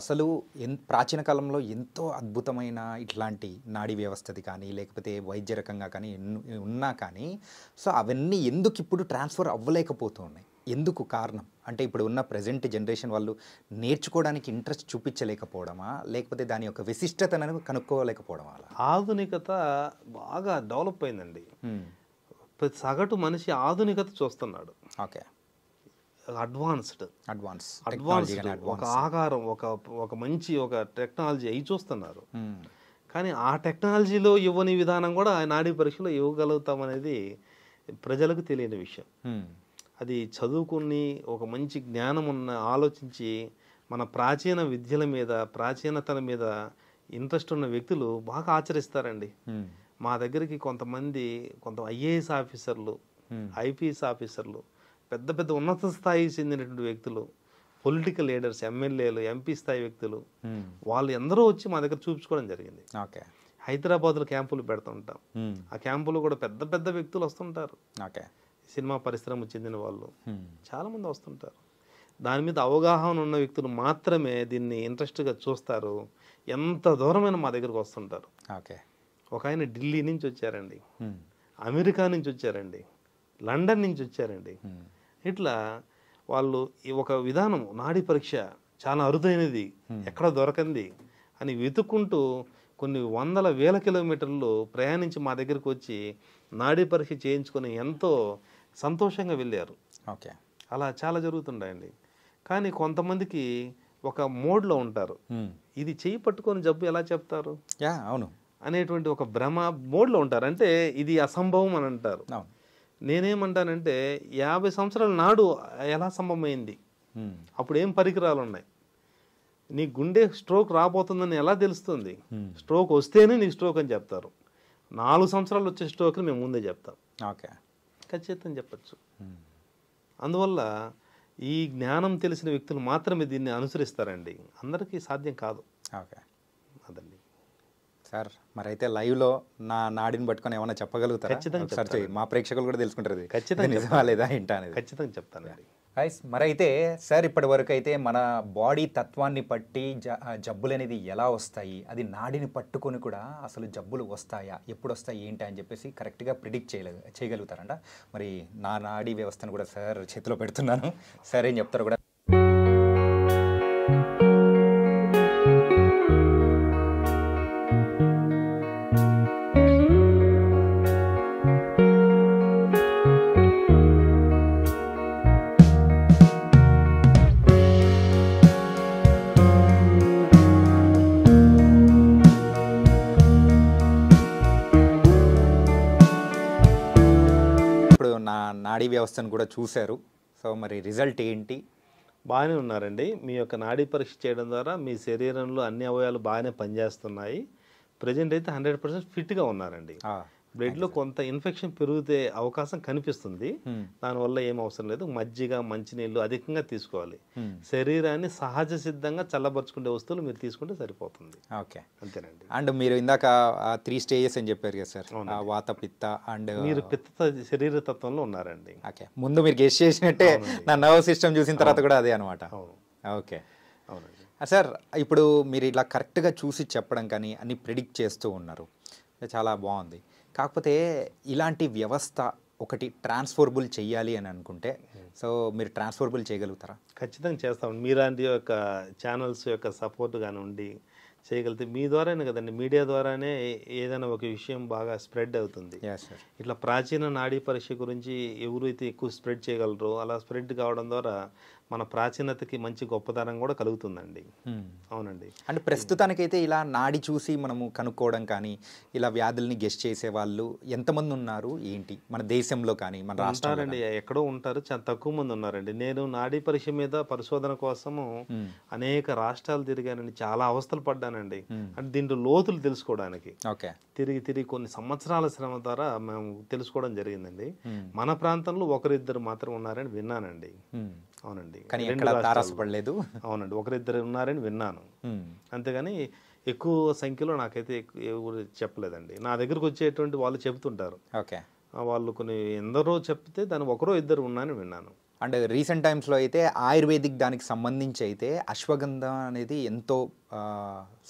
అసలు ప్రాచీన కాలంలో ఎంతో అద్భుతమైన ఇట్లాంటి నాడీ వ్యవస్థది కానీ లేకపోతే వైద్య రకంగా కానీ ఉన్నా కానీ సో అవన్నీ ఎందుకు ఇప్పుడు ట్రాన్స్ఫర్ అవ్వలేకపోతూ ఉన్నాయి? ఎందుకు కారణం? అంటే ఇప్పుడు ఉన్న ప్రజెంట్ జనరేషన్ వాళ్ళు నేర్చుకోవడానికి ఇంట్రెస్ట్ చూపించలేకపోవడమా, లేకపోతే దాని యొక్క విశిష్టతను కనుక్కోలేకపోవడమా? ఆధునికత బాగా డెవలప్ అయిందండి. సగటు మనిషి ఆధునికత చూస్తున్నాడు. అడ్వాన్స్డ్ ఒక ఆకారం, ఒక మంచి ఒక టెక్నాలజీ అవి చూస్తున్నారు. కానీ ఆ టెక్నాలజీలో ఇవ్వని విధానం కూడా నాడీ పరీక్షలో ఇవ్వగలుగుతాం అనేది ప్రజలకు తెలియని విషయం. అది చదువుకుని ఒక మంచి జ్ఞానం ఉన్న ఆలోచించి మన ప్రాచీన విద్యల మీద, ప్రాచీనతల మీద ఇంట్రెస్ట్ ఉన్న వ్యక్తులు బాగా ఆచరిస్తారండి. మా దగ్గరికి కొంత ఐఏఎస్ ఆఫీసర్లు, ఐపీఎస్ ఆఫీసర్లు, పెద్ద పెద్ద ఉన్నత స్థాయికి చెందినటువంటి వ్యక్తులు, పొలిటికల్ లీడర్స్, ఎమ్మెల్యేలు, ఎంపీ స్థాయి వ్యక్తులు, వాళ్ళు ఎందరో వచ్చి మా దగ్గర చూపించుకోవడం జరిగింది. హైదరాబాద్లో క్యాంపులు పెడుతుంటాం. ఆ క్యాంపులో కూడా పెద్ద పెద్ద వ్యక్తులు వస్తుంటారు. సినిమా పరిశ్రమకు చెందిన వాళ్ళు చాలామంది వస్తుంటారు. దాని మీద అవగాహన ఉన్న వ్యక్తులు మాత్రమే దీన్ని ఇంట్రెస్ట్గా చూస్తారు. ఎంత దూరమైన మా దగ్గరకు వస్తుంటారు. ఒక ఆయన ఢిల్లీ నుంచి వచ్చారండి, అమెరికా నుంచి వచ్చారండి, లండన్ నుంచి వచ్చారండి. ఇట్లా వాళ్ళు ఒక విధానం, నాడీ పరీక్ష చాలా అరుదైనది, ఎక్కడ దొరకంది అని వెతుక్కుంటూ కొన్ని వందల వేల కిలోమీటర్లు ప్రయాణించి మా దగ్గరకు వచ్చి నాడీ పరీక్ష చేయించుకొని ఎంతో సంతోషంగా వెళ్ళారు. అలా చాలా జరుగుతుంటాయండి. కానీ కొంతమందికి ఒక మోడ్లో ఉంటారు, ఇది చేయి పట్టుకొని జబ్బు ఎలా చెప్తారు అవును అనేటువంటి ఒక భ్రమ మోడ్లో ఉంటారు. అంటే ఇది అసంభవం అని అంటారు. నేనేమంటానంటే 50 సంవత్సరాల నాడు ఎలా సంభవమైంది, అప్పుడు ఏం పరికరాలు ఉన్నాయి, నీ గుండె స్ట్రోక్ రాబోతుందని ఎలా తెలుస్తుంది? స్ట్రోక్ వస్తేనే నీకు స్ట్రోక్ అని చెప్తారు. 4 సంవత్సరాలు వచ్చే స్ట్రోక్ని మేము ముందే చెప్తాం. ఓకే. ఖచ్చితంగా చెప్పచ్చు. అందువల్ల ఈ జ్ఞానం తెలిసిన వ్యక్తులు మాత్రమే దీన్ని అనుసరిస్తారండి. అందరికీ సాధ్యం కాదు. ఓకే అదండి సార్. మరైతే లైవ్లో నా నాడిని పట్టుకొని ఏమైనా చెప్పగలుగుతారా? ఖచ్చితంగా ఒకసారి మా ప్రేక్షకులు కూడా తెలుసుకుంటారు ఇది ఖచ్చితంగా నిజమా లేదా ఏంటా అనేది. ఖచ్చితంగా చెప్తానండి. గైస్, మరైతే సార్ ఇప్పటి వరకు అయితే మన బాడీ తత్వాన్ని బట్టి జబ్బులు అనేది ఎలా వస్తాయి, అది నాడిని పట్టుకొని కూడా అసలు జబ్బులు వస్తాయా, ఎప్పుడు వస్తాయి ఏంటి అని చెప్పేసి కరెక్ట్గా ప్రిడిక్ట్ చేయగలుగుతారంట. మరి నా నాడీ వ్యవస్థను కూడా సార్ చేతిలో పెడుతున్నాను. సార్ ఏం చెప్తారు కూడా. ఇప్పుడు నా నాడీ వ్యవస్థను కూడా చూశారు. సో మరి రిజల్ట్ ఏంటి? బాగానే ఉన్నారండి. మీ యొక్క నాడీ పరీక్ష చేయడం ద్వారా మీ శరీరంలో అన్ని అవయవాలు బాగానే పనిచేస్తున్నాయి. ప్రజెంట్ అయితే 100% ఫిట్గా ఉన్నారండి. బ్లడ్లో కొంత ఇన్ఫెక్షన్ పెరిగితే అవకాశం కనిపిస్తుంది. దానివల్ల ఏం అవసరం లేదు. మజ్జిగ, మంచినీళ్ళు అధికంగా తీసుకోవాలి. శరీరాన్ని సహజ సిద్ధంగా చల్లబరుచుకునే వస్తువులు మీరు తీసుకుంటే సరిపోతుంది. ఓకే, అంతేనండి. అండ్ మీరు ఇందాక 3 స్టేజెస్ అని చెప్పారు కదా సార్, వాత, పిత్త అండ్ మీరు పిత్త శరీర తత్వంలో ఉన్నారండి. ఓకే, ముందు మీరు గెస్ట్ చేసినట్టే నా నర్వస్ సిస్టమ్ చూసిన తర్వాత కూడా అదే అనమాట. ఓకే, అవునండి సార్. ఇప్పుడు మీరు ఇలా కరెక్ట్గా చూసి చెప్పడం కానీ అన్ని ప్రిడిక్ట్ చేస్తూ ఉన్నారు, చాలా బాగుంది. కాకపోతే ఇలాంటి వ్యవస్థ ఒకటి ట్రాన్స్ఫరబుల్ చెయ్యాలి అని అనుకుంటే సో మీరు ట్రాన్స్ఫరబుల్ చేయగలుగుతారా? ఖచ్చితంగా చేస్తాం. మీలాంటి యొక్క ఛానల్స్ యొక్క సపోర్ట్ కానివ్వండి చేయగలిగితే మీ ద్వారానే కదండి, మీడియా ద్వారానే ఏదైనా ఒక విషయం బాగా స్ప్రెడ్ అవుతుంది. ఇట్లా ప్రాచీన నాడీ పరీక్ష గురించి ఎవరైతే ఎక్కువ స్ప్రెడ్ చేయగలరో అలా స్ప్రెడ్ కావడం ద్వారా మన ప్రాచీనతకి మంచి గొప్పతనం కూడా కలుగుతుందండి. అవునండి. అంటే ప్రస్తుతానికైతే ఇలా నాడి చూసి మనము కనుక్కోవడం కానీ ఇలా వ్యాధుల్ని గెస్ట్ చేసే వాళ్ళు ఎంతమంది ఉన్నారు ఏంటి మన దేశంలో కానీ మన రాష్ట్రాలండి? ఎక్కడో ఉంటారు, చాలా తక్కువ మంది ఉన్నారండి. నేను నాడీ పరీక్ష మీద పరిశోధన కోసము అనేక రాష్ట్రాలు తిరిగానండి, చాలా అవస్థలు పడ్డానండి. అంటే దీంట్లో లోతులు తెలుసుకోవడానికి తిరిగి కొన్ని సంవత్సరాల శ్రమ ద్వారా మేము తెలుసుకోవడం జరిగిందండి. మన ప్రాంతంలో ఒకరిద్దరు మాత్రం ఉన్నారని విన్నానండి. అవునండి, తారసపడలేదు. అవునండి, ఒకరిద్దరు ఉన్నారని విన్నాను. అంతేగాని ఎక్కువ సంఖ్యలో నాకైతే ఎవరు చెప్పలేదండి. నా దగ్గరకు వచ్చేటువంటి వాళ్ళు చెబుతుంటారు. వాళ్ళు కొన్ని ఎందరో చెప్తే దాని ఒకరో ఇద్దరు ఉన్నారని విన్నాను. అండ్ రీసెంట్ టైమ్స్లో అయితే ఆయుర్వేదిక్ దానికి సంబంధించి అయితే అశ్వగంధ అనేది ఎంతో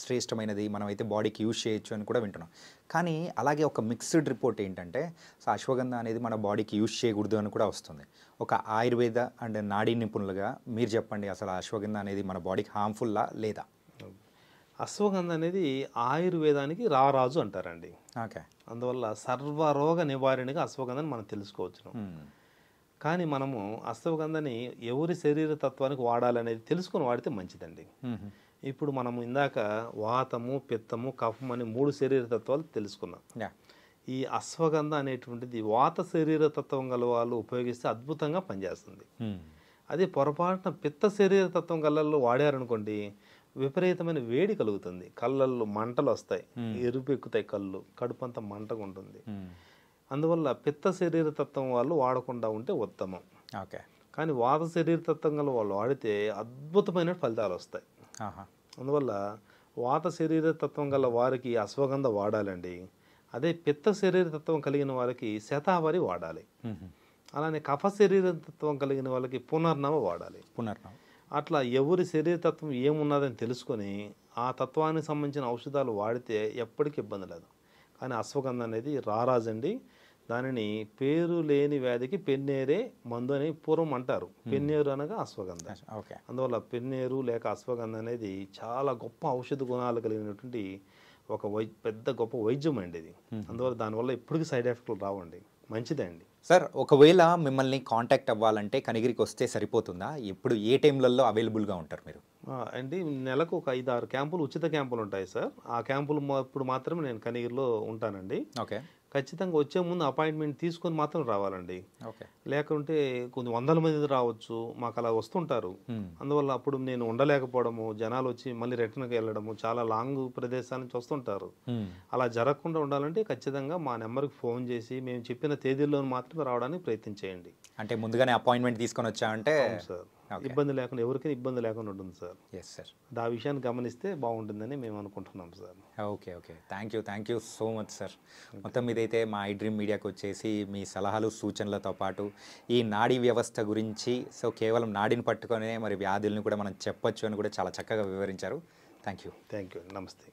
శ్రేష్టమైనది, మనం అయితే బాడీకి యూజ్ చేయొచ్చు అని కూడా వింటున్నాం. కానీ అలాగే ఒక మిక్స్డ్ రిపోర్ట్ ఏంటంటే సో అశ్వగంధ అనేది మన బాడీకి యూజ్ చేయకూడదు అని కూడా వస్తుంది. ఒక ఆయుర్వేద అండ్ నాడీ నిపుణులుగా మీరు చెప్పండి, అసలు అశ్వగంధ అనేది మన బాడీకి హార్మ్ఫుల్లా లేదా? అశ్వగంధ అనేది ఆయుర్వేదానికి రారాజు అంటారండి. అందువల్ల సర్వరోగ నివారణగా అశ్వగంధని మనం తెలుసుకోవచ్చు. కానీ మనము అశ్వగంధని ఎవరి శరీర తత్వానికి వాడాలనేది తెలుసుకొని వాడితే మంచిదండి. ఇప్పుడు మనము ఇందాక వాతము, పిత్తము, కఫం అని 3 శరీర తత్వాలు తెలుసుకున్నాం. ఈ అశ్వగంధ అనేటువంటిది వాత శరీర తత్వం గల వాళ్ళు ఉపయోగిస్తే అద్భుతంగా పనిచేస్తుంది. అదే పొరపాటున పిత్త శరీర తత్వం గలలో వాడారనుకోండి విపరీతమైన వేడి కలుగుతుంది, కళ్ళల్లో మంటలు వస్తాయి, ఎరుపు ఎక్కుతాయి, కడుపు అంతా మంటగా ఉంటుంది. అందువల్ల పిత్త శరీర తత్వం వాళ్ళు వాడకుండా ఉంటే ఉత్తమం. కానీ వాత శరీర తత్వం గల వాళ్ళు వాడితే అద్భుతమైన ఫలితాలు వస్తాయి. అందువల్ల వాత శరీర తత్వం గల వారికి అశ్వగంధ వాడాలండి. అదే పిత్త శరీర తత్వం కలిగిన వారికి శతావరి వాడాలి. అలానే కఫ శరీర తత్వం కలిగిన వాళ్ళకి పునర్నవ వాడాలి. అట్లా ఎవరి శరీర తత్వం ఏమున్నదని తెలుసుకొని ఆ తత్వానికి సంబంధించిన ఔషధాలు వాడితే ఎప్పటికీ ఇబ్బంది లేదు. కానీ అశ్వగంధ అనేది రారాజండి. దానిని పేరు లేని వ్యాధికి పెన్నేరే మందు అని పూర్వం అంటారు. పెన్నేరు అనగా అశ్వగంధ. అందువల్ల పెన్నేరు లేక అశ్వగంధ అనేది చాలా గొప్ప ఔషధ గుణాలు కలిగినటువంటి ఒక పెద్ద గొప్ప వైద్యం అండి ఇది. అందువల్ల దానివల్ల ఎప్పటికీ సైడ్ ఎఫెక్ట్లు రావండి, మంచిదే అండి. సార్, ఒకవేళ మిమ్మల్ని కాంటాక్ట్ అవ్వాలంటే కనిగిరికి వస్తే సరిపోతుందా? ఎప్పుడు ఏ టైంలలో అవైలబుల్గా ఉంటారు మీరు? అండి, నెలకు ఒక 5-6 క్యాంపులు ఉచిత క్యాంపులు ఉంటాయి సార్. ఆ క్యాంపులు ఇప్పుడు మాత్రమే నేను కనిగిరిలో ఉంటానండి. ఖచ్చితంగా వచ్చే ముందు అపాయింట్మెంట్ తీసుకొని మాత్రం రావాలండి. ఓకే. లేకుంటే కొన్ని వందల మంది రావచ్చు, మాకు అలా వస్తుంటారు. అందువల్ల అప్పుడు నేను ఉండలేకపోవడము, జనాలు వచ్చి మళ్ళీ రిటర్న్కి వెళ్ళడము, చాలా లాంగ్ ప్రదేశాల నుంచి వస్తుంటారు. అలా జరగకుండా ఉండాలంటే ఖచ్చితంగా మా నెంబర్కి ఫోన్ చేసి మేము చెప్పిన తేదీల్లో మాత్రమే రావడానికి ప్రయత్నం చేయండి. అంటే ముందుగానే అపాయింట్మెంట్ తీసుకొని వచ్చామంటే సార్ ఇబ్బంది లేకుండా, ఎవరికైనా ఇబ్బంది లేకుండా ఉంటుంది సార్. Yes sir. ఆ విషయాన్ని గమనిస్తే బాగుంటుందని మేము అనుకుంటున్నాం sir. Okay. Thank you so much sir. మొత్తం మీదైతే మా ఐడ్రీమ్ మీడియాకి వచ్చేసి మీ సలహాలు సూచనలతో పాటు ఈ నాడీ వ్యవస్థ గురించి కేవలం నాడిని పట్టుకొనే మరి వ్యాధుల్ని కూడా మనం చెప్పొచ్చు అని కూడా చాలా చక్కగా వివరించారు. Thank you. నమస్తే.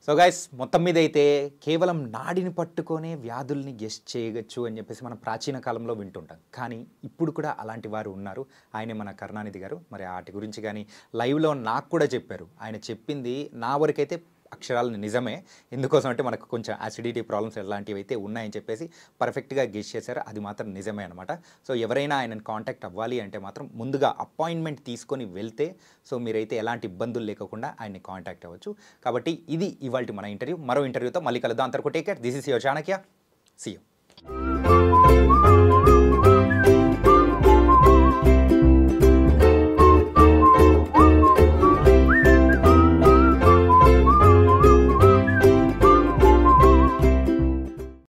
సో గైస్, మొత్తం మీద అయితే కేవలం నాడిని పట్టుకొనే వ్యాధుల్ని గెస్ట్ చేయవచ్చు అని చెప్పేసి మనం ప్రాచీన కాలంలో వింటుంటాం. కానీ ఇప్పుడు కూడా అలాంటి వారు ఉన్నారు. ఆయనే మన కరుణానిధి గారు. మరి వాటి గురించి కానీ లైవ్లో నాకు కూడా చెప్పారు. ఆయన చెప్పింది నా వరకైతే అక్షరాలు నిజమే. ఎందుకోసం అంటే మనకు కొంచెం యాసిడిటీ ప్రాబ్లమ్స్ ఎలాంటివి అయితే ఉన్నాయని చెప్పేసి పర్ఫెక్ట్గా గెస్ చేశారు. అది మాత్రం నిజమే అనమాట. సో ఎవరైనా ఆయనను కాంటాక్ట్ అవ్వాలి అంటే మాత్రం ముందుగా అపాయింట్మెంట్ తీసుకొని వెళ్తే మీరైతే ఎలాంటి ఇబ్బందులు లేకుండా ఆయన్ని కాంటాక్ట్ అవ్వచ్చు. కాబట్టి ఇది ఇవాల్టి మన ఇంటర్వ్యూ. మరో ఇంటర్వ్యూతో మళ్ళీ కలుద్దాం. అంతవరకు take care. This is your Chanakya. See you.